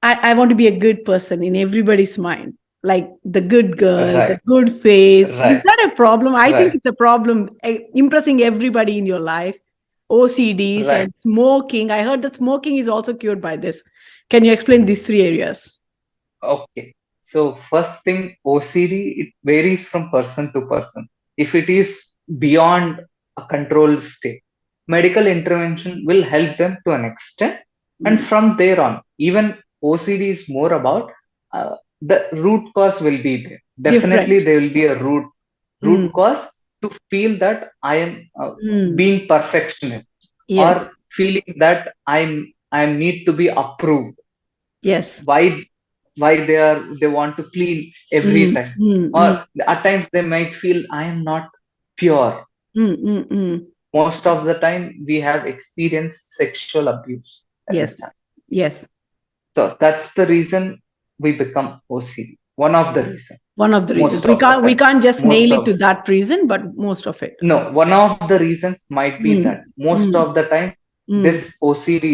A: I want to be a good person in everybody's mind, like the good girl, the
B: Right.
A: good face. Is
B: Right.
A: that a problem? I think
B: Right.
A: it's a problem, impressing everybody in your life. OCDs
B: Right.
A: and smoking. I heard that smoking is also cured by this. Can you explain these three areas?
B: Okay. So first thing, OCD, it varies from person to person. If it is beyond a controlled state, medical intervention will help them to an extent. And
A: Mm.
B: from there on, even OCD is more about the root cause will be there. Definitely,
A: Different.
B: there will be a root
A: Mm.
B: cause to feel that I am
A: Mm.
B: being perfectionist,
A: Yes.
B: or feeling that I need to be approved.
A: Yes.
B: Why they want to clean every
A: Mm.
B: time,
A: Mm.
B: or
A: Mm.
B: at times they might feel I am not pure.
A: Mm. Mm. Mm.
B: Most of the time we have experienced sexual abuse as a
A: Yes.
B: child,
A: Yes.
B: so that's the reason we become OCD. One of the reason.
A: One of the reasons.
B: Most
A: We
B: of the
A: can't we
B: time.
A: can't just
B: Most
A: nail it
B: of
A: to that reason, but most of it.
B: No, one of the reasons might be that
A: Mm.
B: most
A: Mm.
B: of the time
A: Mm.
B: this OCD,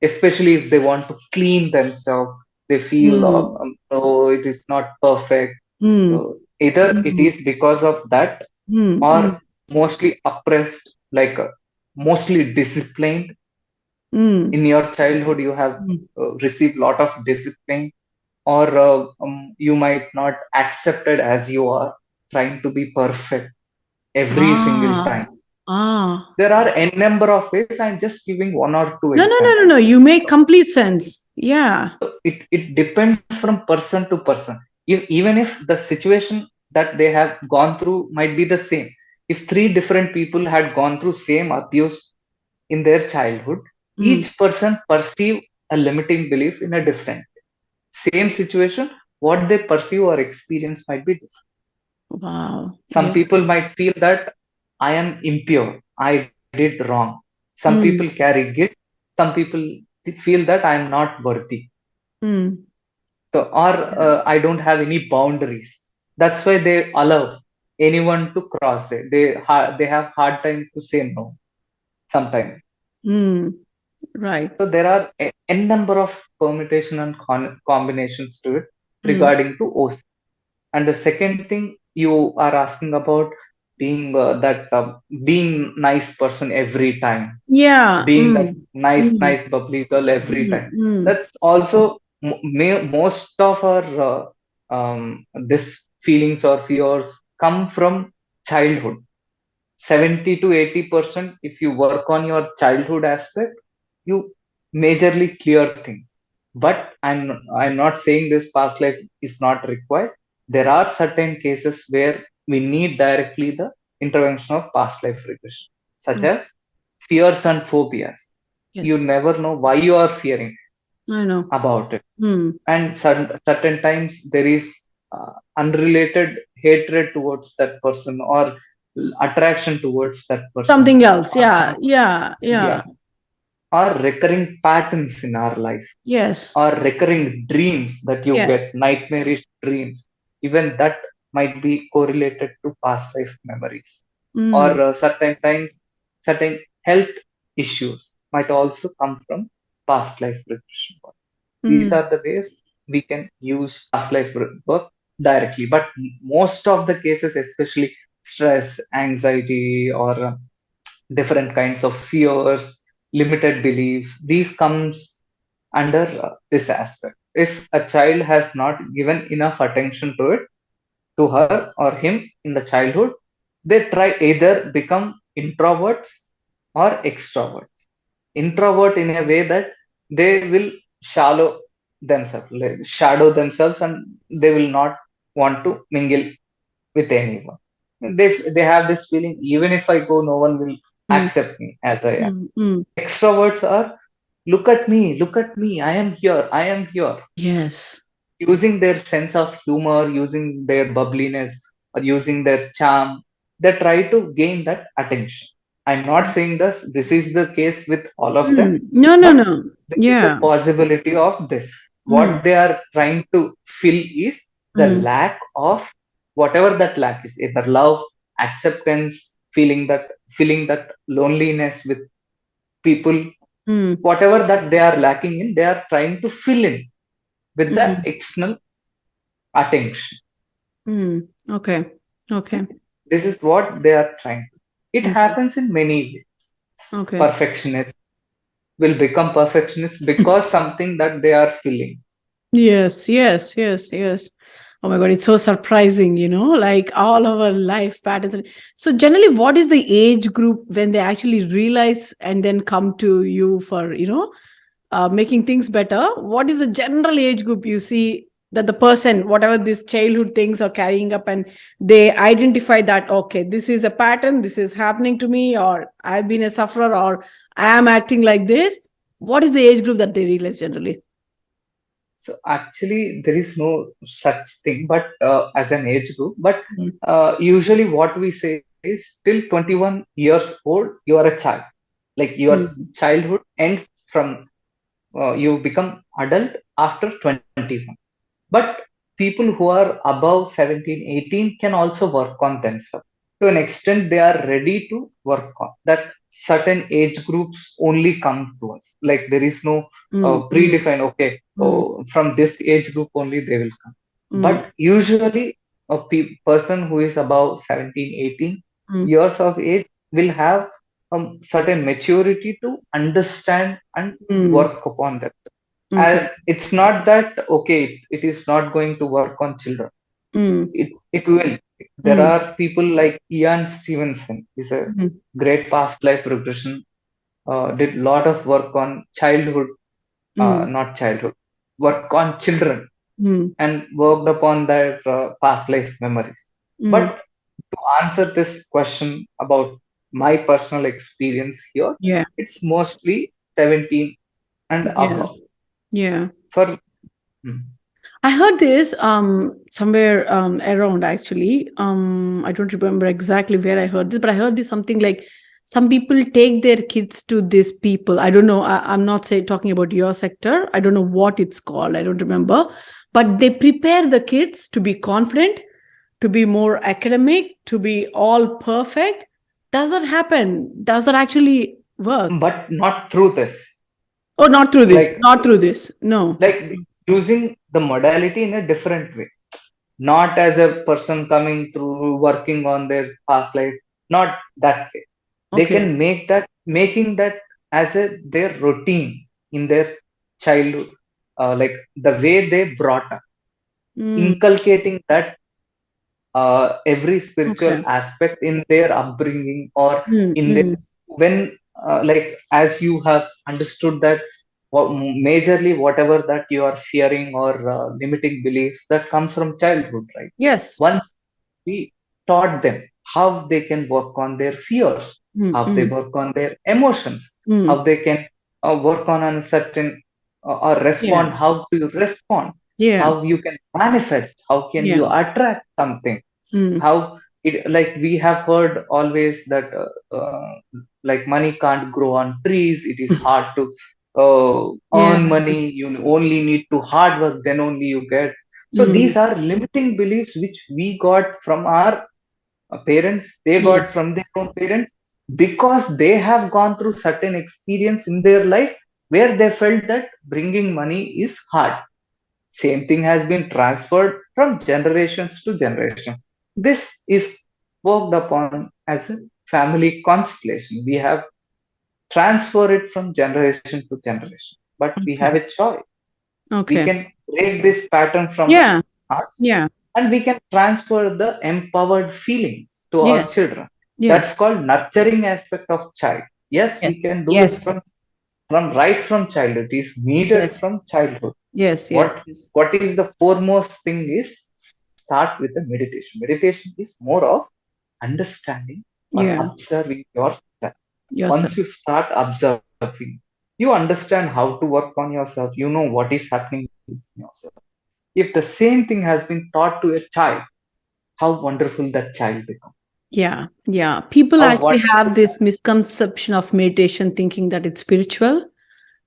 B: especially if they want to clean themselves, they feel
A: Mm.
B: oh, it is not perfect.
A: Mm.
B: So either it
A: Mm.
B: is because of that,
A: Mm. Mm.
B: or mostly oppressed, like mostly disciplined.
A: Mm.
B: In your childhood you have
A: Mm.
B: received lot of discipline, or you might not accepted as you are, trying to be perfect every single
A: Ah.
B: time.
A: Ah.
B: There are n number of ways. I'm just giving one or two
A: No, no, no, no, no.
B: examples.
A: You make complete sense. Yeah.
B: It depends from person to person. Even if the situation that they have gone through might be the same, if three different people had gone through same abuse in their childhood,
A: Mm.
B: each person perceive a limiting belief in a different same situation. What they perceive or experience might be different.
A: Wow.
B: Some
A: Yeah.
B: people might feel that I am impure, I did wrong. Some
A: Mm.
B: people carry guilt. Some people feel that I am not worthy.
A: Mm.
B: So, or I don't have any boundaries. That's why they allow anyone to cross there. They have hard time to say no sometimes.
A: Mm. Right.
B: So there are n number of permutation and combinations to it
A: Mm.
B: regarding to OC. And the second thing you are asking about, being being nice person every time,
A: Yeah.
B: being that
A: Mm. Mm.
B: nice bubbly girl every
A: Mm.
B: time.
A: Mm.
B: That's also most of our this feelings or fears come from childhood. 70 to 80%, if you work on your childhood aspect, you majorly clear things. But I'm not saying this past life is not required. There are certain cases where we need directly the intervention of past life regression, such
A: Mm.
B: as fears and phobias. You
A: Yes.
B: never know why you are fearing
A: I know.
B: about it,
A: Mm.
B: and certain times there is unrelated hatred towards that person, or attraction towards that person,
A: Something else.
B: or
A: Yeah.
B: some,
A: Yeah. Yeah.
B: yeah, or recurring patterns in our life,
A: Yes.
B: or recurring dreams that you get,
A: Yes.
B: nightmarish dreams. Even that might be correlated to past life memories, or
A: Mm.
B: certain times certain health issues might also come from past life regression. These
A: Mm.
B: are the ways we can use past life work directly. But most of the cases, especially stress, anxiety, or different kinds of fears, limited beliefs, these comes under this aspect. If a child has not given enough attention to it, to her or him in the childhood, they try either become introverts or extroverts. Introvert in a way that they will shallow themselves, like shadow themselves, and they will not want to mingle with anyone. They have this feeling, even if I go, no one will
A: Mm.
B: accept me as I am.
A: Mm. Mm.
B: Extroverts are, look at me, I am here, I am here.
A: Yes.
B: Using their sense of humor, using their bubbliness, or using their charm, they try to gain that attention. I'm not saying this is the case with all of them,
A: No, no,
B: but
A: no.
B: there is a
A: Yeah.
B: possibility of this. What
A: Mm,
B: they are trying to fill is the
A: mm,
B: lack of whatever that lack is, either love, acceptance, feeling that loneliness with people,
A: mm,
B: whatever that they are lacking in, they are trying to fill in with that
A: mm,
B: external attention.
A: mm. Okay. Okay.
B: This is what they are trying to. It
A: Okay.
B: happens in many ways.
A: Okay.
B: Perfectionists will become perfectionists because something that they are feeling.
A: Yes, yes, yes, yes. Oh my God, it's so surprising, like all our life patterns. So, generally, what is the age group when they actually realize and then come to you for, making things better? What is the general age group you see that the person, whatever these childhood things are carrying up, and they identify that, okay, this is a pattern, this is happening to me, or I've been a sufferer, or I am acting like this? What is the age group that they realize generally?
B: So actually, there is no such thing, but as an age group. But
A: Mm,
B: usually, what we say is till 21 years old, you are a child. Like your
A: mm,
B: childhood ends from you become adult after 21. But people who are above 17, 18 can also work on themselves. To an extent, they are ready to work on that. Certain age groups only come to us. Like there is no
A: mm, mm,
B: predefined, okay,
A: mm,
B: from this age group only they will come.
A: mm,
B: But usually, a person who is above 17, 18
A: mm,
B: years of age will have a certain maturity to understand and
A: mm.
B: work upon them.
A: Okay.
B: It's not that okay, it is not going to work on children.
A: Mm,
B: It will. There
A: mm,
B: are people like Ian Stevenson. He's a
A: mm,
B: great past life regression. Did a lot of work on childhood,
A: mm,
B: not childhood, work on children
A: mm,
B: and worked upon their past life memories.
A: mm.
B: But to answer this question about my personal experience here,
A: Yeah.
B: it's mostly 17 and
A: Yeah.
B: above.
A: Yeah.
B: For hmm,
A: I heard this somewhere around actually. I don't remember exactly where I heard this, but I heard this something like some people take their kids to these people. I don't know. I'm not talking about your sector. I don't know what it's called. I don't remember. But they prepare the kids to be confident, to be more academic, to be all perfect. Does that happen? Does that actually work?
B: but not through this.
A: Oh, not through this.
B: Like
A: Not through this. No.
B: like using the modality in a different way, not as a person coming through working on their past life, not that way. They
A: Okay.
B: can making that as a their routine in their childhood, like the way they brought up,
A: Mm,
B: inculcating that every spiritual
A: okay.
B: aspect in their upbringing or
A: Mm,
B: in their
A: mm,
B: when like as you have understood that majorly whatever that you are fearing or limiting beliefs that comes from childhood, right?
A: yes.
B: Once we taught them how they can work on their fears,
A: Mm,
B: how they
A: mm,
B: work on their emotions, how
A: mm.
B: they can work on a certain or
A: Yeah.
B: respond, how to respond,
A: Yeah.
B: how you can manifest, how can
A: Yeah.
B: you attract something,
A: Mm,
B: how it, like we have heard always that like money can't grow on trees, it is hard to
A: yeah.
B: earn money, you only need to hard work, then only you get. So
A: Mm,
B: these are limiting beliefs which we got from our parents, they got
A: yes.
B: from their own parents, because they have gone through certain experience in their life where they felt that bringing money is hard. Same thing has been transferred from generations to generation. This is worked upon as a family constellation. We have transferred it from generation to generation, but we have
A: Okay.
B: a choice. We
A: Okay.
B: can break this pattern from
A: Yeah.
B: us,
A: Yeah.
B: and we can transfer the empowered feelings to our
A: Yes.
B: children.
A: Yes.
B: That's called nurturing aspect of child. Yes, we
A: Yes.
B: can do it
A: Yes.
B: from right from childhood. It is needed
A: Yes.
B: from childhood.
A: Yes. Yes.
B: what
A: Yes.
B: what is the foremost thing is start with the meditation is more of understanding or
A: Yeah.
B: observing yourself.
A: Yourself.
B: Once you start observing, you understand how to work on yourself, you know what is happening with yourself. If the same thing has been taught to a child, how wonderful that child becomes.
A: Yeah. People
B: Now
A: actually
B: what
A: have this misconception of meditation, thinking that it's spiritual.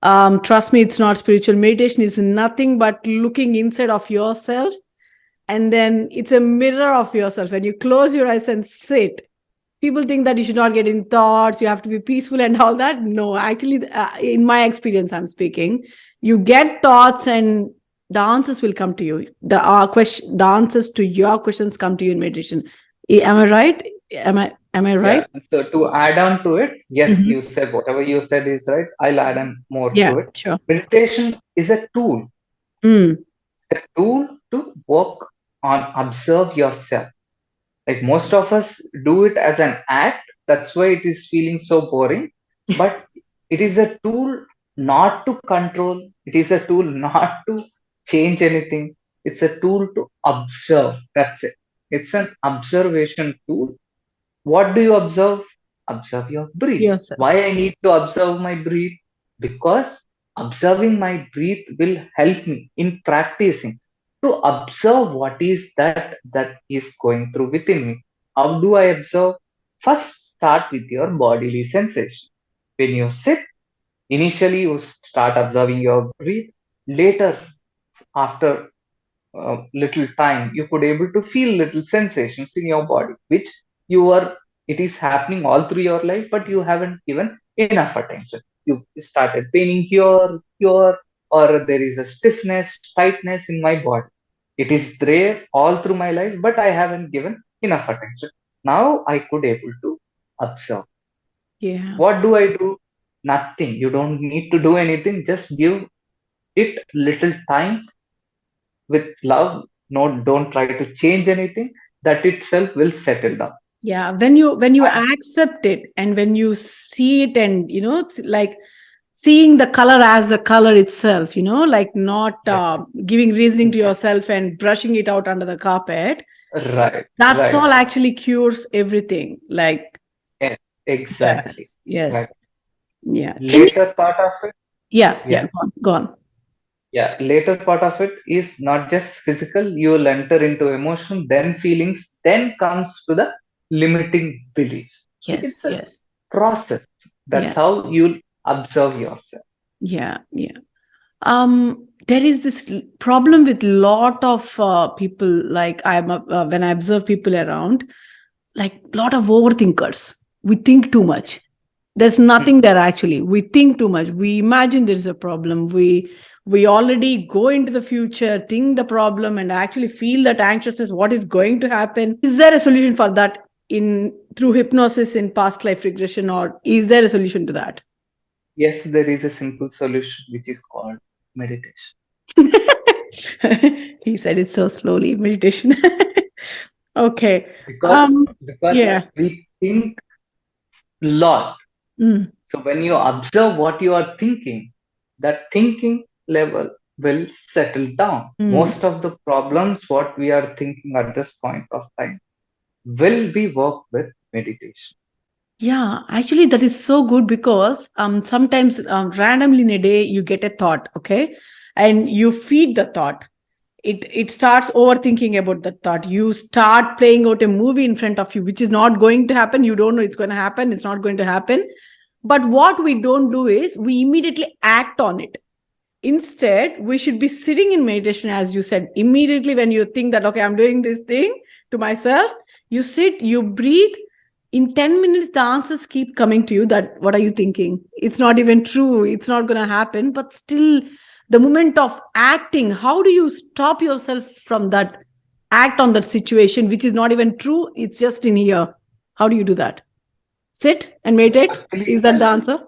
A: Trust me, it's not spiritual. Meditation is nothing but looking inside of yourself, and then it's a mirror of yourself. When you close your eyes and sit, people think that you should not get in thoughts, you have to be peaceful and all that. No, actually, in my experience, I'm speaking, you get thoughts and the answers will come to you. The answers to your questions come to you in meditation. Am I right? Am I right?
B: Yeah. So to add on to it, yes,
A: Mhm.
B: you said whatever you said is right. I'll add on more
A: Yeah,
B: to it.
A: sure.
B: Meditation is a tool,
A: Mm.
B: a tool to work on observe yourself. Like most of us do it as an act. That's why it is feeling so boring. But it is a tool not to control. It is a tool not to change anything. It's a tool to observe. That's it. It's an observation tool. What do you observe? Observe your breath.
A: Yourself.
B: Why I need to observe my breath? Because observing my breath will help me in practicing to observe what is that is going through within me. How do I observe? First, start with your bodily sensation. When you sit, initially you start observing your breath. Later, after little time, you could able to feel little sensations in your body which you are, it is happening all through your life but you haven't given enough attention. You started paining here, or there is a stiffness, tightness in my body. It is there all through my life but I haven't given enough attention. Now I could able to observe.
A: Yeah.
B: What do I do? Nothing. You don't need to do anything, just give it little time with love. No, don't try to change anything. That itself will settle down.
A: Yeah, when you
B: And
A: accept it and when you see it, and it's like seeing the color as the color itself, like not
B: yes,
A: giving reasoning to
B: yes,
A: yourself and brushing it out under the carpet.
B: right,
A: That's
B: right,
A: all actually cures everything. Like,
B: yes, exactly,
A: yes,
B: exactly.
A: yeah. Can you?
B: Later part of it,
A: Yeah,
B: yeah,
A: go on.
B: yeah. Later part of it is not just physical. You'll enter into emotion, then feelings, then comes to the limiting beliefs.
A: Yes,
B: It's a
A: yes,
B: process. That's
A: yeah,
B: how you'll observe yourself.
A: yeah. There is this problem with lot of people. Like when I observe people around, like lot of overthinkers. We think too much. There's
B: Hmm.
A: nothing there. Actually, we think too much. We imagine there is a problem. We already go into the future, think the problem, and actually feel that anxiousness, what is going to happen. Is there a solution for that in through hypnosis in past life regression, or is there a solution to that?
B: Yes, there is a simple solution which is called meditation.
A: He said it so slowly. Meditation. Okay.
B: because
A: um
B: because
A: yeah.
B: we think lot.
A: Mm,
B: So when you observe what you are thinking, that thinking level will settle down.
A: mm.
B: Most of the problems what we are thinking at this point of time will be worked with meditation.
A: Yeah, actually, that is so good because sometimes randomly in a day you get a thought, okay, and you feed the thought. It starts overthinking about the thought. You start playing out a movie in front of you, which is not going to happen. You don't know it's going to happen. It's not going to happen. But what we don't do is we immediately act on it. Instead, we should be sitting in meditation, as you said. Immediately, when you think that, okay, I'm doing this thing to myself, you sit, you breathe. In 10 minutes, the answers keep coming to you that, what are you thinking? It's not even true. It's not going to happen. But still, the moment of acting, how do you stop yourself from that act on that situation, which is not even true? It's just in here. How do you do that? Sit and
B: So
A: meditate?
B: actually,
A: Is that the answer?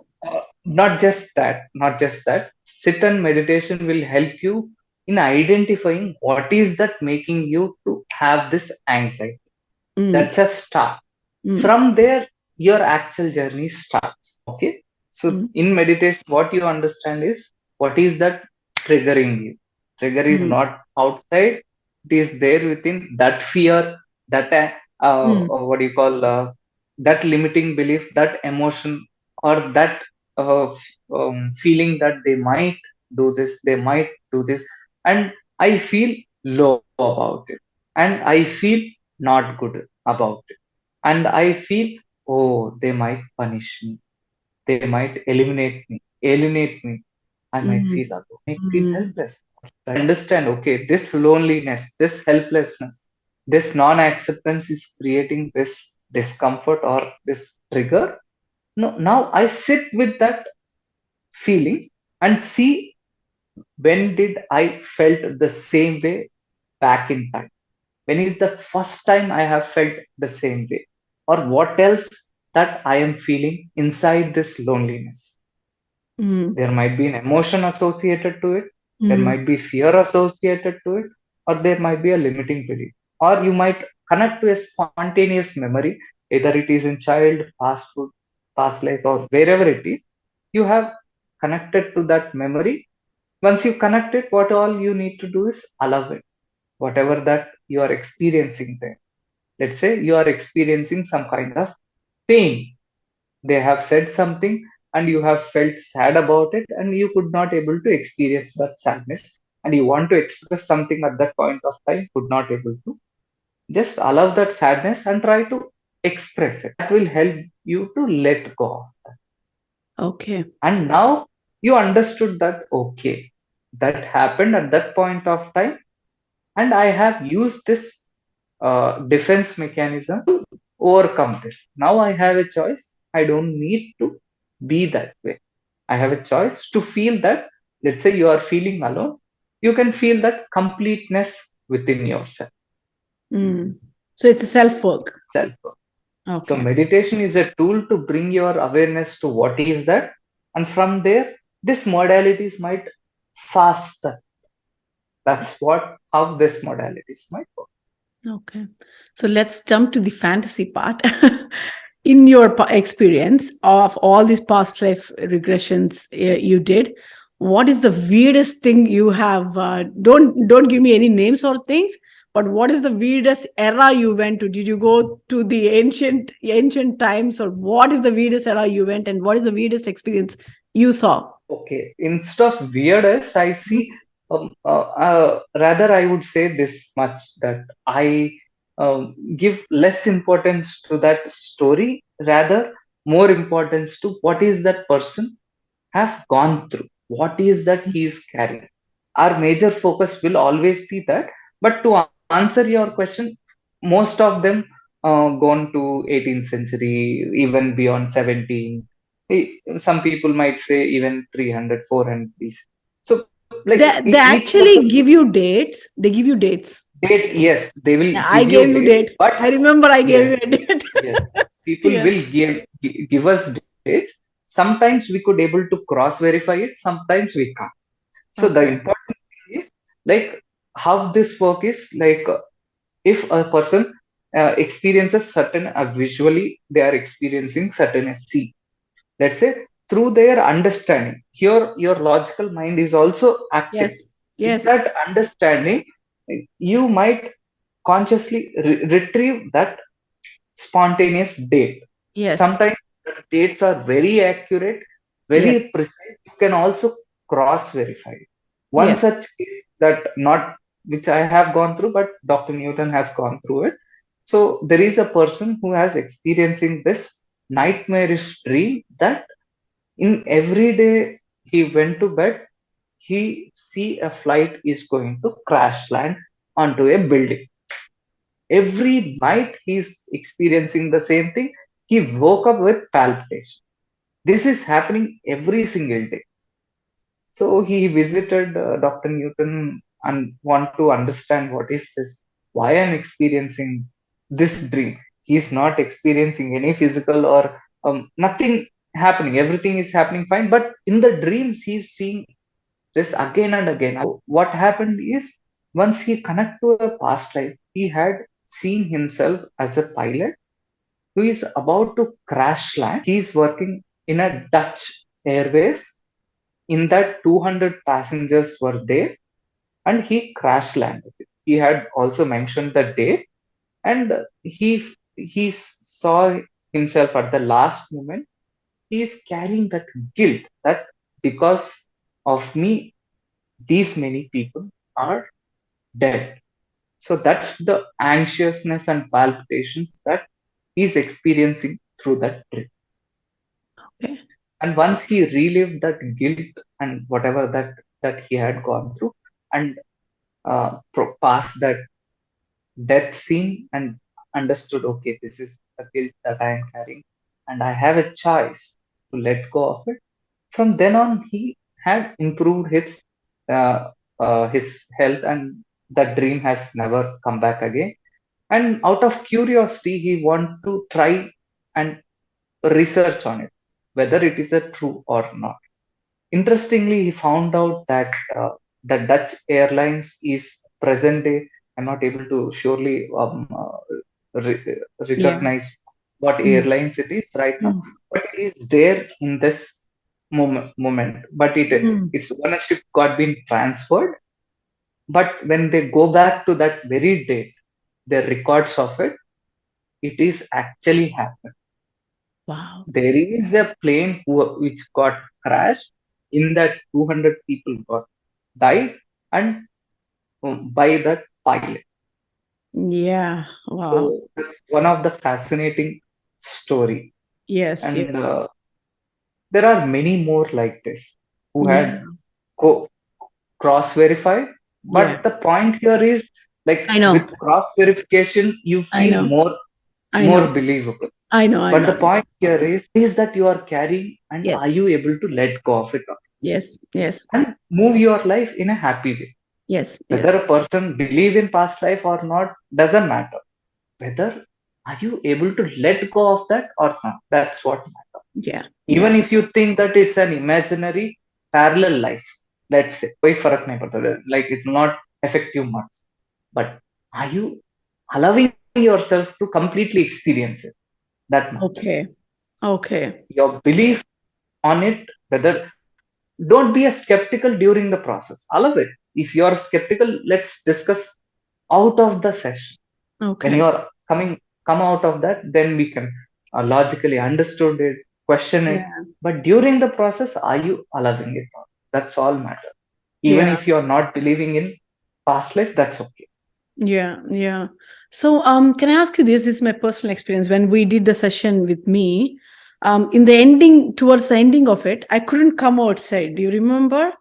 B: not just that. Sit and meditation will help you in identifying what is that making you to have this anxiety.
A: Mm,
B: That's a start.
A: mm,
B: From there, your actual journey starts. Okay. So
A: mm,
B: in meditation, what you understand is what is that triggering you. Trigger is
A: mm,
B: not outside. It is there within that fear, that
A: mm,
B: what do you call that limiting belief, that emotion, or that feeling that they might do this, they might do this, and I feel low about it, and I feel not good about it. and I feel, oh, they might punish me, they might eliminate me, alienate me. I might
A: Mm,
B: feel alone, I might feel
A: mm,
B: helpless. I understand, okay, this loneliness, this helplessness, this non acceptance is creating this discomfort or this trigger. No, now I sit with that feeling and see when did I felt the same way back in time. When is the first time I have felt the same way? Or what else that I am feeling inside this loneliness?
A: mm,
B: There might be an emotion associated to it, there
A: mm,
B: might be fear associated to it, or there might be a limiting belief. Or you might connect to a spontaneous memory, either it is in child, past food, past life, or wherever it is. You have connected to that memory. Once you connect it, what all you need to do is allow it, whatever that you are experiencing there. Let's say you are experiencing some kind of pain, they have said something and you have felt sad about it and you could not able to experience that sadness, and you want to express something at that point of time, could not able to, just allow that sadness and try to express it. That will help you to let go of that.
A: okay.
B: And now you understood that, okay, that happened at that point of time, and I have used this defense mechanism to overcome this. Now I have a choice, I don't need to be that way. I have a choice to feel that. Let's say you are feeling alone, you can feel that completeness within yourself.
A: Mm. So it's a self work.
B: Self. So
A: Okay.
B: meditation is a tool to bring your awareness to what is that, and from there, this modalities might faster. That's what how this modalities might work.
A: Okay. So let's jump to the fantasy part. In your experience of all these past life regressions you did, what is the weirdest thing you have? Don't give me any names or things, but what is the weirdest era you went to? Did you go to the ancient times, or what is the weirdest era you went, and what is the weirdest experience you saw?
B: Okay, instead of weirdest, I see, rather, I would say this much that I give less importance to that story, rather, more importance to what is that person have gone through, what is that he is carrying. Our major focus will always be that. But to answer your question, most of them gone to 18th century, even beyond 17. Some people might say even 300, 400 BC. So, like
A: They
B: each person,
A: actually give you dates. They give you dates.
B: date, yes, they will
A: Yeah, I
B: give
A: gave
B: you
A: you
B: date,
A: date.
B: but
A: I remember I gave you
B: yes,
A: a date.
B: yes, people
A: Yes.
B: will give us dates. Sometimes we could able to cross verify it, sometimes we can't. So the
A: Okay.
B: important thing is, like, how this work is, like, if a person experiences certain visually, they are experiencing certain see. Let's say through their understanding. Here, your logical mind is also active.
A: Yes.
B: With
A: Yes.
B: that understanding, you might consciously retrieve that spontaneous date.
A: Yes.
B: Sometimes the dates are very accurate, very
A: Yes.
B: precise. You can also cross verify it. One
A: Yes.
B: such case that not which I have gone through, but Dr. Newton has gone through it. So there is a person who has experiencing this nightmarish dream that in every day he went to bed, he see a flight is going to crash land onto a building. Every night he's experiencing the same thing. He woke up with palpitation. This is happening every single day. So he visited Dr. Newton and want to understand what is this, why I'm experiencing this dream. He's not experiencing any physical or nothing happening. Everything is happening fine, but in the dreams he's seeing this again and again. What happened is, once he connect to a past life, he had seen himself as a pilot who is about to crash land. He is working in a Dutch Airways. In that, 200 passengers were there, and he crash landed. He had also mentioned the date, and he saw himself at the last moment. He is carrying that guilt that because of me, these many people are dead. So that's the anxiousness and palpitations that he's experiencing through that dream.
A: Okay.
B: And once he relived that guilt and whatever that he had gone through, and past that death scene, and understood, okay, this is the guilt that I am carrying, and I have a choice to let go of it. From then on, he had improved his health, and that dream has never come back again. And out of curiosity, he want to try and research on it, whether it is a true or not. Interestingly, he found out that the Dutch Airlines is present day. I'm not able to surely
A: Yeah.
B: recognize what
A: Mm.
B: airlines it is right now,
A: Mm.
B: but it is there in this moment. But
A: Mm.
B: its ownership got been transferred. But when they go back to that very date, the records of it, it is actually happened.
A: Wow.
B: There is a plane which got crashed. In that, 200 people got died, and by that pilot.
A: Yeah. Wow.
B: So that's one of the fascinating story.
A: Yes.
B: And
A: Yes.
B: there are many more like this who had
A: Yeah.
B: co- cross verified.
A: Yeah.
B: But the point here is,
A: I
B: like,
A: know.
B: with cross verification, you
A: I
B: feel
A: know. I
B: more
A: know.
B: believable.
A: I know. I
B: But
A: know.
B: the point here is that you are carrying, and are
A: Yes.
B: you able to let go of it
A: Yes. Yes.
B: and move your life in a happy way?
A: Yes.
B: Whether
A: Yes.
B: a person believe in past life or not doesn't matter. Whether are you able to let go of that or not? That's what matters.
A: Yeah. Yeah.
B: Even if you think that it's an imaginary parallel life, let's say, कोई फर्क नहीं पड़ता, like it will not affect you much. But are you allowing yourself to completely experience it? That matters.
A: Okay. Okay.
B: Your belief on it, whether, don't be a skeptical during the process. Allow it. If you are skeptical, let's discuss out of the session. When
A: Okay.
B: you are come out of that, then we can logically understood it, question it.
A: Yeah.
B: But during the process, are you allowing it? That's all matter. Even
A: Yeah.
B: if you are not believing in past life, that's okay.
A: Yeah. Yeah. So, can I ask you this? This is my personal experience. When we did the session with me, in the ending, towards the ending of it, I couldn't come outside. Do you remember?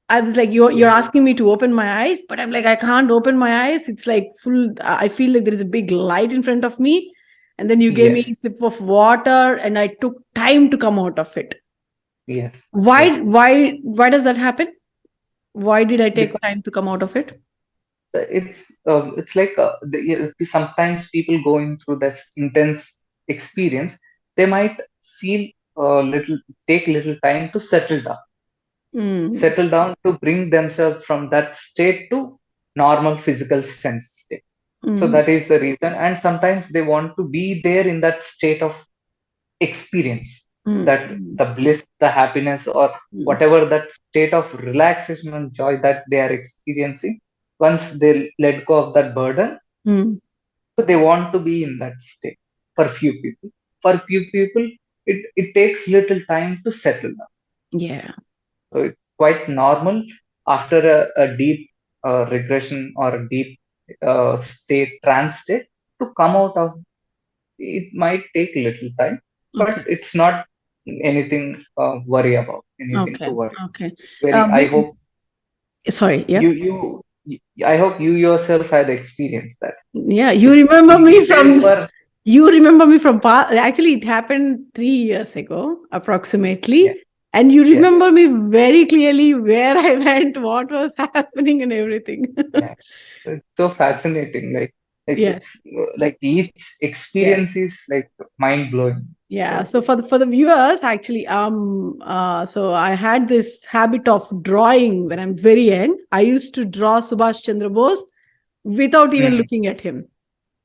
A: I was like, you're
B: Yes,
A: asking me to open my eyes, but I'm like, I can't open my eyes. It's like full. I feel like there is a big light in front of me, and then you gave me a
B: yes,
A: sip of water, and I took time to come out of it.
B: yes,
A: Why?
B: yes.
A: Why does that happen? Why did I take
B: Because
A: time to come out of it?
B: it's like sometimes people going through this intense experience, they might feel little take little time to
A: Mm,
B: settle down to bring themselves from that state to normal physical sense state. So
A: mm,
B: that is the reason, and sometimes they want to be there in that state of experience,
A: mm,
B: that the bliss, the happiness, or
A: mm,
B: whatever that state of relaxation and joy that they are experiencing. Once they let go of that burden,
A: mm.
B: so they want to be in that state. For few people, it takes little time to settle down.
A: Yeah.
B: So it's quite normal after a deep regression or a deep trance state, to come out of it. Might take little time, but
A: Okay.
B: it's not anything worry about, anything
A: Okay.
B: to worry.
A: Okay.
B: Very, I
A: We,
B: hope
A: sorry. Yeah.
B: I hope you yourself had experienced that.
A: Yeah.
B: To,
A: You remember
B: to be
A: me
B: there
A: from.
B: for,
A: You remember me from past. Actually, it happened 3 years ago,
B: yeah,
A: approximately. And you
B: yes,
A: remember me very clearly where I went, what was happening, and everything.
B: yeah. It's so fascinating. Like
A: Yes.
B: it's like each
A: Yes.
B: experience is like mind blowing.
A: Yeah.
B: So
A: So for the viewers, actually, so I had this habit of drawing when I'm very young. I used to draw Subhash Chandra Bose without even
B: mhm,
A: looking at him.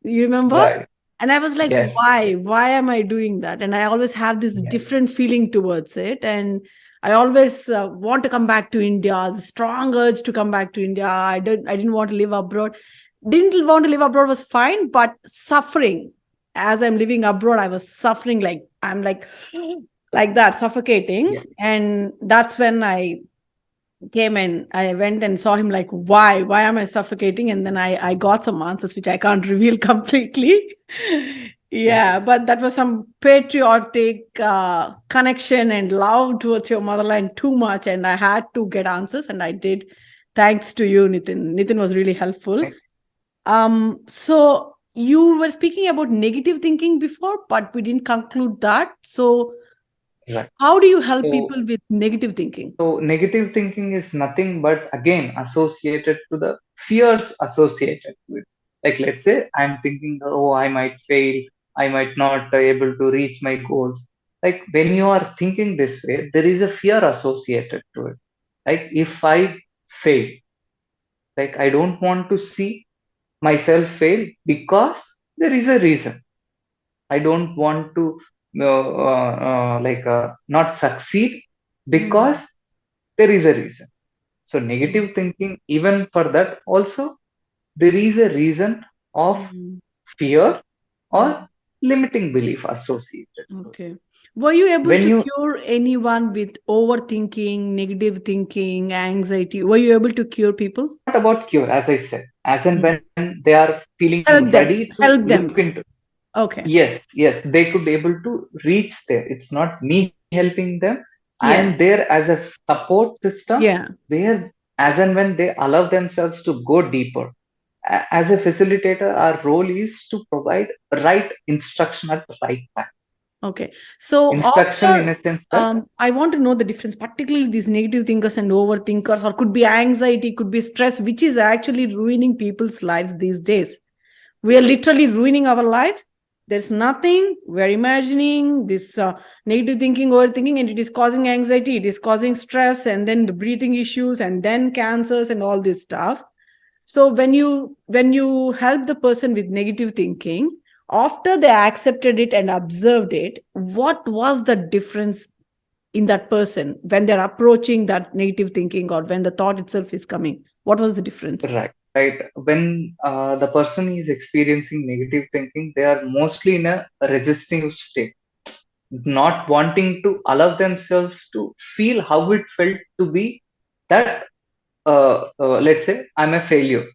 A: You remember?
B: right,
A: And I was like,
B: yes,
A: why am I doing that? And I always have this
B: yes,
A: different feeling towards it. And I always want to come back to India, the strong urge to come back to India. I didn't want to live abroad. Didn't want to live abroad was fine, but suffering as I'm living abroad, I was suffering, like I'm like that, suffocating.
B: yeah,
A: And that's when I came and I went and saw him, like, why am I suffocating? And then I got some answers which I can't reveal completely. Yeah, but that was some patriotic connection and love towards your motherland too much, and I had to get answers, and I did. Thanks to you, Nitin. Nitin was really helpful. So you were speaking about negative thinking before, but we didn't conclude that. So
B: Right.
A: how do you help
B: So,
A: people with negative thinking?
B: so negative thinking is nothing but again associated to the fears associated with. Like let's say I'm thinking, oh, I might fail, I might not able to reach my goals. Like when you are thinking this way, there is a fear associated to it. Like if I fail, like I don't want to see myself fail because there is a reason. I don't want to not succeed
A: Mm,
B: because there is a reason. So
A: mm,
B: negative thinking, even for that also, there is a reason of
A: mm,
B: fear or
A: mm.
B: limiting belief associated to it.
A: Okay. Were you able
B: When
A: to
B: you
A: cure anyone with overthinking, negative thinking, anxiety? Were you able to cure people?
B: not about cure, as I said, as and
A: Mm.
B: when they are feeling
A: Help them.
B: ready to
A: Help
B: look
A: them.
B: into.
A: Okay.
B: Yes, yes, they could be able to reach there. It's not me helping them. I'm
A: Yeah.
B: there as a support system
A: Yeah.
B: where, as and when they allow themselves to go deeper. As a facilitator, our role is to provide right instruction at the right time.
A: Okay. So
B: Instruction in
A: after,
B: a sense that,
A: I want to know the difference, particularly these negative thinkers and overthinkers, or could be anxiety, could be stress, which is actually ruining people's lives these days. We are literally ruining our lives. There's nothing. We're imagining this negative thinking, overthinking, and it is causing anxiety, it is causing stress, and then the breathing issues, and then cancers, and all this stuff. So when you help the person with negative thinking, after they accepted it and observed it, what was the difference in that person when they're approaching that negative thinking, or when the thought itself is coming? What was the difference?
B: right, right. When the person is experiencing negative thinking, they are mostly in a resisting state, not wanting to allow themselves to feel how it felt to be that, let's say, I'm a failure.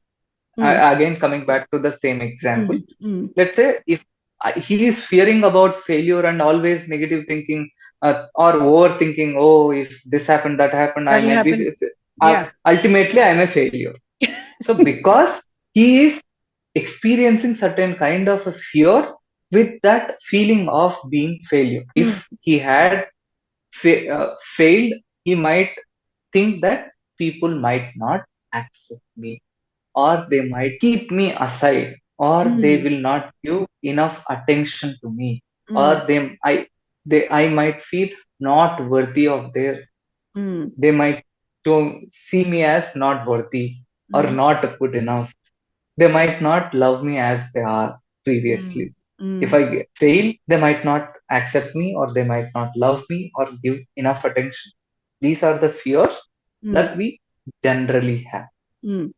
A: Mm,
B: Again, coming back to the same example,
A: mm, mm.
B: let's say if he is fearing about failure and always negative thinking or overthinking, oh, if this happened, that happened, I
A: That'll
B: might be,
A: happen. Yeah.
B: ultimately, I'm a failure. So, because he is experiencing certain kind of a fear with that feeling of being failure.
A: Mm,
B: If he had failed, he might think that people might not accept me, or they might keep me aside, or they
A: mm,
B: will not give enough attention to me, or
A: mm,
B: I might feel not worthy of their.
A: mm,
B: They might see me as not worthy or
A: mm,
B: not good enough. They might not love me as they are
A: mm,
B: previously. If
A: mm,
B: I fail, they might not accept me, or they might not love me or give enough attention. These are the fears
A: mm,
B: that we generally have.
A: mm,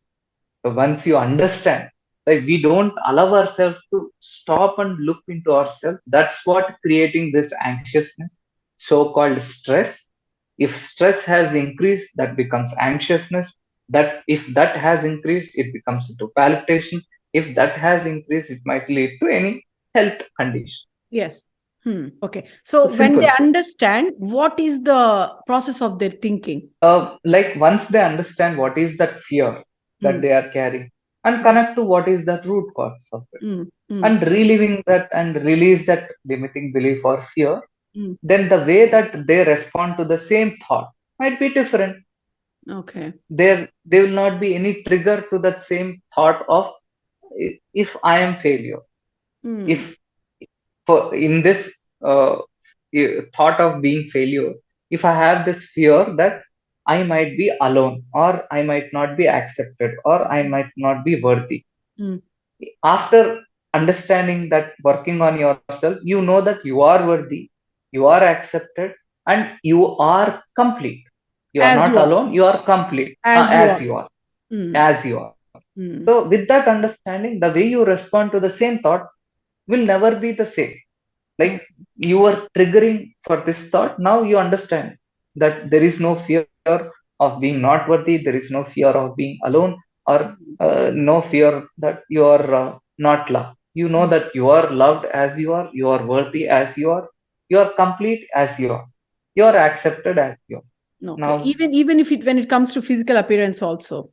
B: So once you understand, like we don't allow ourselves to stop and look into ourselves, that's what creating this anxiousness, so-called stress. If stress has increased, that becomes anxiousness. That if that has increased, it becomes into palpitation. If that has increased, it might lead to any health condition.
A: yes. Okay.
B: So
A: So when they
B: simple.
A: understand, what is the process of their thinking?
B: Like once they understand what is that fear that
A: Mm,
B: they are carrying and
A: mm,
B: connect to what is the root cause of it,
A: mm, mm,
B: and reliving that and release that limiting belief or fear,
A: mm.
B: then the way that they respond to the same thought might be different.
A: Okay.
B: There will not be any trigger to that same thought of, if I am failure.
A: Mm,
B: If for in this thought of being failure, if I have this fear that I might be alone, or I might not be accepted, or I might not be worthy,
A: mm,
B: after understanding that, working on yourself, you know that you are worthy, you are accepted, and you are complete. You are
A: as
B: not
A: you are.
B: alone, you are complete,
A: As you
B: as
A: are.
B: you are.
A: Mm,
B: As you are.
A: mm,
B: So with that understanding, the way you respond to the same thought will never be the same. Like
A: okay.
B: you are triggering for this thought, now you understand that there is no fear of being not worthy, there is no fear of being alone, or
A: Mm,
B: no fear that you are not loved. You know
A: Mm.
B: that you are loved as you are worthy as you are complete as you are accepted as you are.
A: Okay.
B: Now,
A: Even if it when it comes to physical appearance also.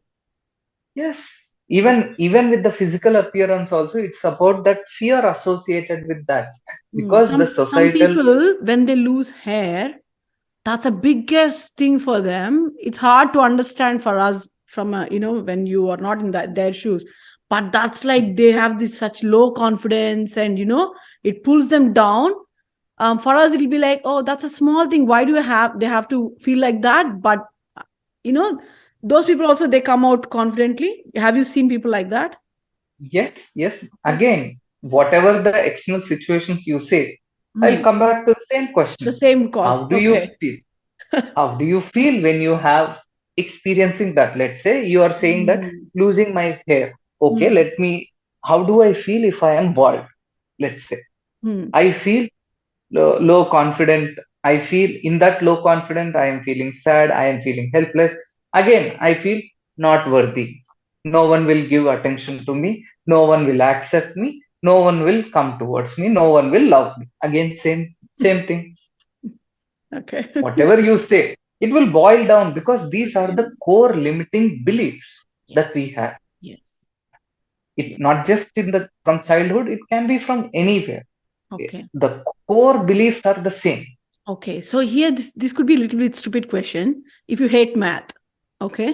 B: yes,
A: Okay.
B: even with the physical appearance also, it's about that fear associated with that, because the
A: Some
B: societal.
A: people when they lose hair, that's a biggest thing for them. It's hard to understand for us from when you are not in their shoes. But that's like they have this such low confidence, and it pulls them down. For us, it'll be like, oh, that's a small thing. Why do they have to feel like that? But you know, those people also they come out confidently. Have you seen people like that?
B: Yes, yes.
A: Okay.
B: Again, whatever the external situations you say, I'll
A: Hmm.
B: come back to the same
A: The
B: question.
A: same cause.
B: How do you
A: Okay.
B: feel? How do you feel when you have experiencing that? Let's say you are saying that
A: Hmm.
B: losing my hair. Okay,
A: Hmm.
B: how do I feel if I am bald? Let's say
A: Hmm.
B: I feel low confident. I feel in that low confident, I am feeling sad. I am feeling helpless. Again, I feel not worthy. No one will give attention to me. No one will accept me. No one will come towards me. No one will love me. Again, same thing.
A: Okay.
B: Whatever you say, it will boil down, because
A: The
B: these are the
A: same.
B: core limiting beliefs that
A: Yes.
B: we have.
A: Yes.
B: It
A: Yes.
B: not just in the from childhood, it can be from anywhere.
A: Okay.
B: The core beliefs are the same.
A: Okay. So here, this could be a little bit stupid question. If you hate math, okay,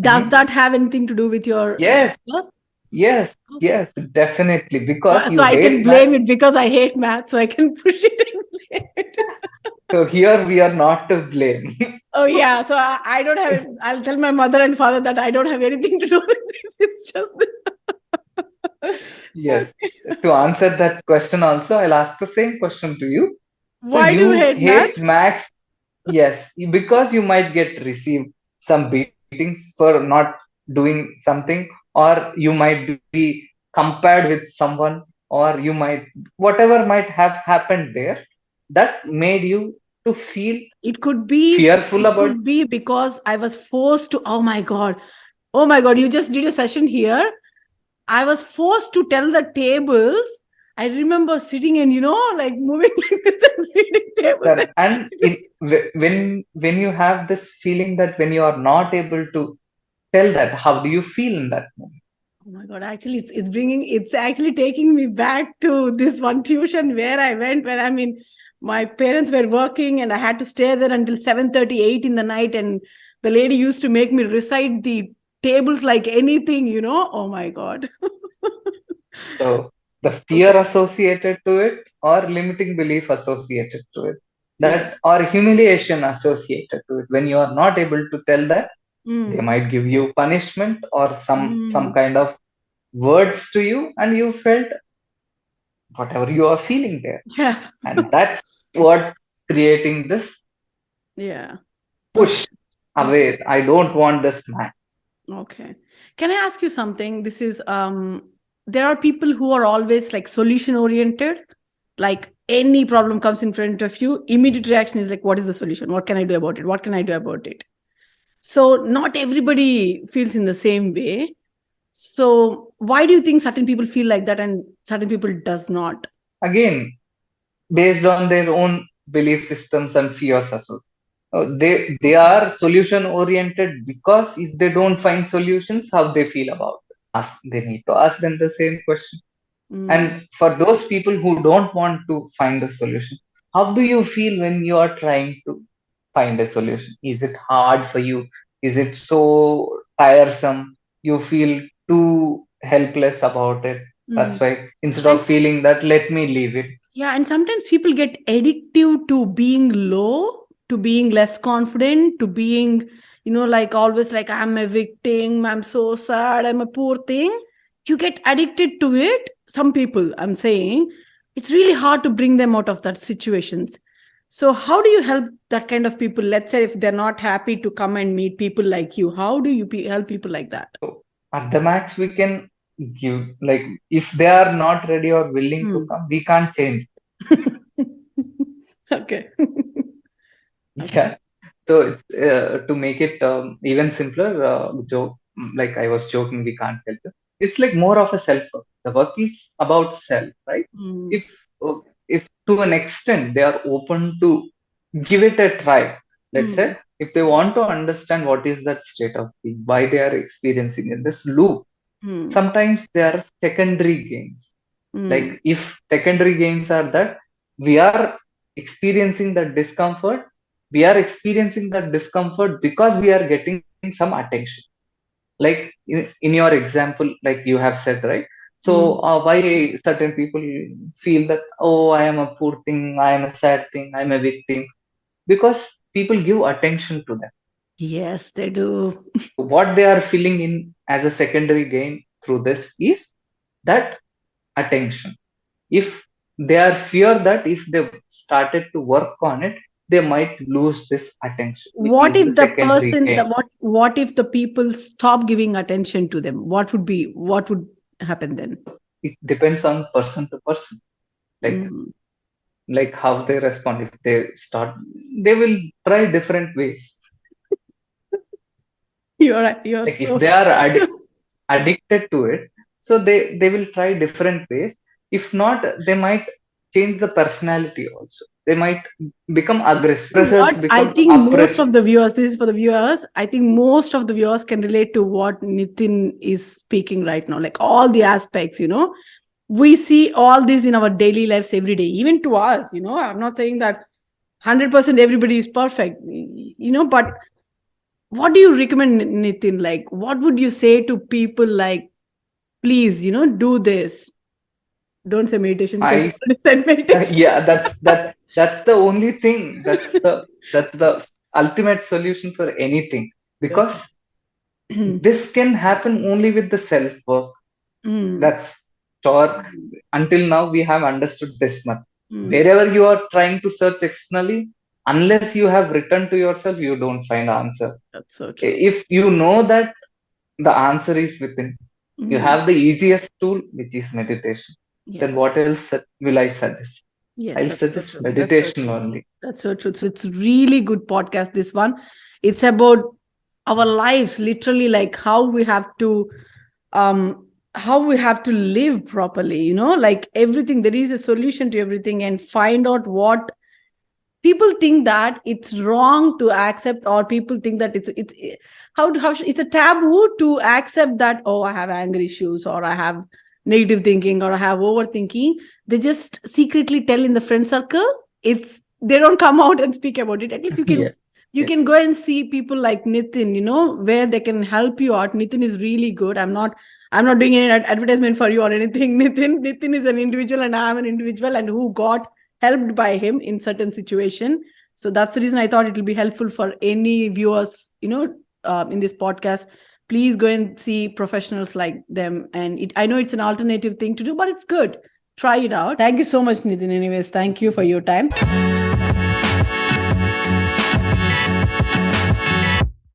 A: does
B: Mhm.
A: that have anything to do with your?
B: Yes,
A: Huh?
B: yes,
A: Okay.
B: yes, definitely. Because
A: So
B: you
A: I can
B: hate math.
A: blame it because I hate math. So I can push it and blame it.
B: So here we are not to blame.
A: Oh yeah. So I don't have. I'll tell my mother and father that I don't have anything to do with it. It's just.
B: Yes.
A: Okay.
B: To answer that question also, I'll ask the same question to you. So
A: Why do you
B: you
A: hate math?
B: hate max. Yes, because you might get received some beatings for not doing something, or you might be compared with someone, or you might, whatever might have happened there, that made you to feel
A: It could be.
B: fearful
A: It
B: about.
A: could be because I was forced to. Oh my god. Oh my god. You just did a session here. I was forced to tell the tables. I remember sitting and like moving like this and reading tables. And
B: Then and
A: it
B: in
A: was,
B: when you have this feeling that when you are not able to tell that, how do you feel in that moment?
A: oh my god! Actually, it's actually taking me back to this one tuition where I went. Where I mean, my parents were working and I had to stay there until 7:38 in the night. And the lady used to make me recite the tables like anything. Oh my god.
B: So the fear
A: Okay.
B: associated to it, or limiting belief associated to it,
A: Yeah.
B: that or humiliation associated to it. When you are not able to tell that, they
A: Mm.
B: might give you punishment or some
A: Mm.
B: kind of words to you, and you felt whatever you are feeling there,
A: Yeah.
B: and that's what creating this
A: Yeah.
B: push
A: Okay. Okay.
B: away. I don't want this man.
A: Okay. Can I ask you something? This is there are people who are always like solution oriented. Like any problem comes in front of you, immediate reaction is like, what is the solution? What can I do about it? What can I do about it? So not everybody feels in the same way. So why do you think certain people feel like that and certain people does not?
B: Again, based on their own belief systems and fears associated. They
A: Okay.
B: are solution oriented, because if they don't find solutions, how they feel about it. They need to ask them the same question. And
A: Mm.
B: for those people who don't want to find a solution, how do you feel when you are trying to find a solution? Is it hard for you? Is it so tiresome? You feel too helpless about it. That's
A: Mm.
B: why, instead
A: And
B: of feeling that, let me leave it.
A: yeah, and sometimes people get addictive to being low, to being less confident, to being, like always like, I'm a victim, I'm so sad, I'm a poor thing. You get addicted to it. Some people, I'm saying, it's really hard to bring them out of that situations. So, how do you help that kind of people? Let's say if they're not happy to come and meet people like you, how do you help people like that?
B: So at the max, we can give, like, if they are not ready or willing to
A: Hmm.
B: come, we can't change.
A: Okay. Okay.
B: Yeah. So it's to make it even simpler. Joke, like I was joking, we can't help it. It's like more of a self. The work is about self, right?
A: Mm.
B: If to an extent they are open to give it a try, let's say,
A: Mm.
B: if they want to understand what is that state of being, why they are experiencing in this loop,
A: Mm.
B: sometimes there are secondary gains.
A: Mm.
B: Like if secondary gains are that we are experiencing that discomfort, we are experiencing that discomfort because we are getting some attention. Like in your example, like you have said, right? So
A: Mm.
B: why certain people feel that, oh, I am a poor thing, I am a sad thing, I am a victim, because people give attention to them.
A: Yes, they do.
B: So what they are filling in as a secondary gain through this is that attention. If they are fear that if they started to work on it, they might lose this attention, which
A: What
B: is the
A: if the
B: secondary
A: person,
B: gain.
A: what if the people stop giving attention to them? What would happen then?
B: It depends on person to person, like
A: Mm.
B: how they respond. If they start, they will try different ways.
A: You're right. You're
B: Like if
A: so.
B: they are addicted to it, so they will try different ways. If not, they might change the personality also. They might become aggressive, expressors
A: What I
B: become
A: think most
B: oppressive.
A: of the viewers, this is for the viewers, I think most of the viewers can relate to what Nitin is speaking right now. Like all the aspects, we see all this in our daily lives every day, even to us. I'm not saying that 100% everybody is perfect, but what do you recommend, Nitin? Like, what would you say to people like, please, do this? Don't say meditation because
B: I
A: you already said meditation.
B: yeah, that's the only thing. That's the ultimate solution for anything,
A: Okay.
B: because this can happen only with the self work.
A: Mm.
B: That's sure. Until now, we have understood this much.
A: Mm.
B: Wherever you are trying to search externally, unless you have returned to yourself, you don't find answer.
A: That's so true.
B: If you know that the answer is within, you
A: Mm.
B: have the easiest tool, which is meditation. Then
A: Yes.
B: what else will I suggest?
A: Yes,
B: I'll
A: that's so
B: suggest
A: true. That's so
B: meditation
A: true.
B: only.
A: That's so true. So it's really good podcast, this one. It's about our lives, literally, like um how we have to live properly, like everything. There is a solution to everything, and find out what people think that it's wrong to accept, or people think that it's it's a taboo to accept that, oh, I have anger issues, or I have negative thinking, or I have overthinking. They just secretly tell in the friend circle. They don't come out and speak about it. At least you can
B: Yeah.
A: you
B: Yeah.
A: can go and see people like Nitin, where they can help you out. Nitin is really good. I'm not doing any advertisement for you or anything. Nitin is an individual, and I'm an individual, and who got helped by him in certain situation. So that's the reason I thought it will be helpful for any viewers, in this podcast. Please go and see professionals like them. And I know it's an alternative thing to do, but it's good. Try it out. Thank you so much, Nitin. Anyways, thank you for your time.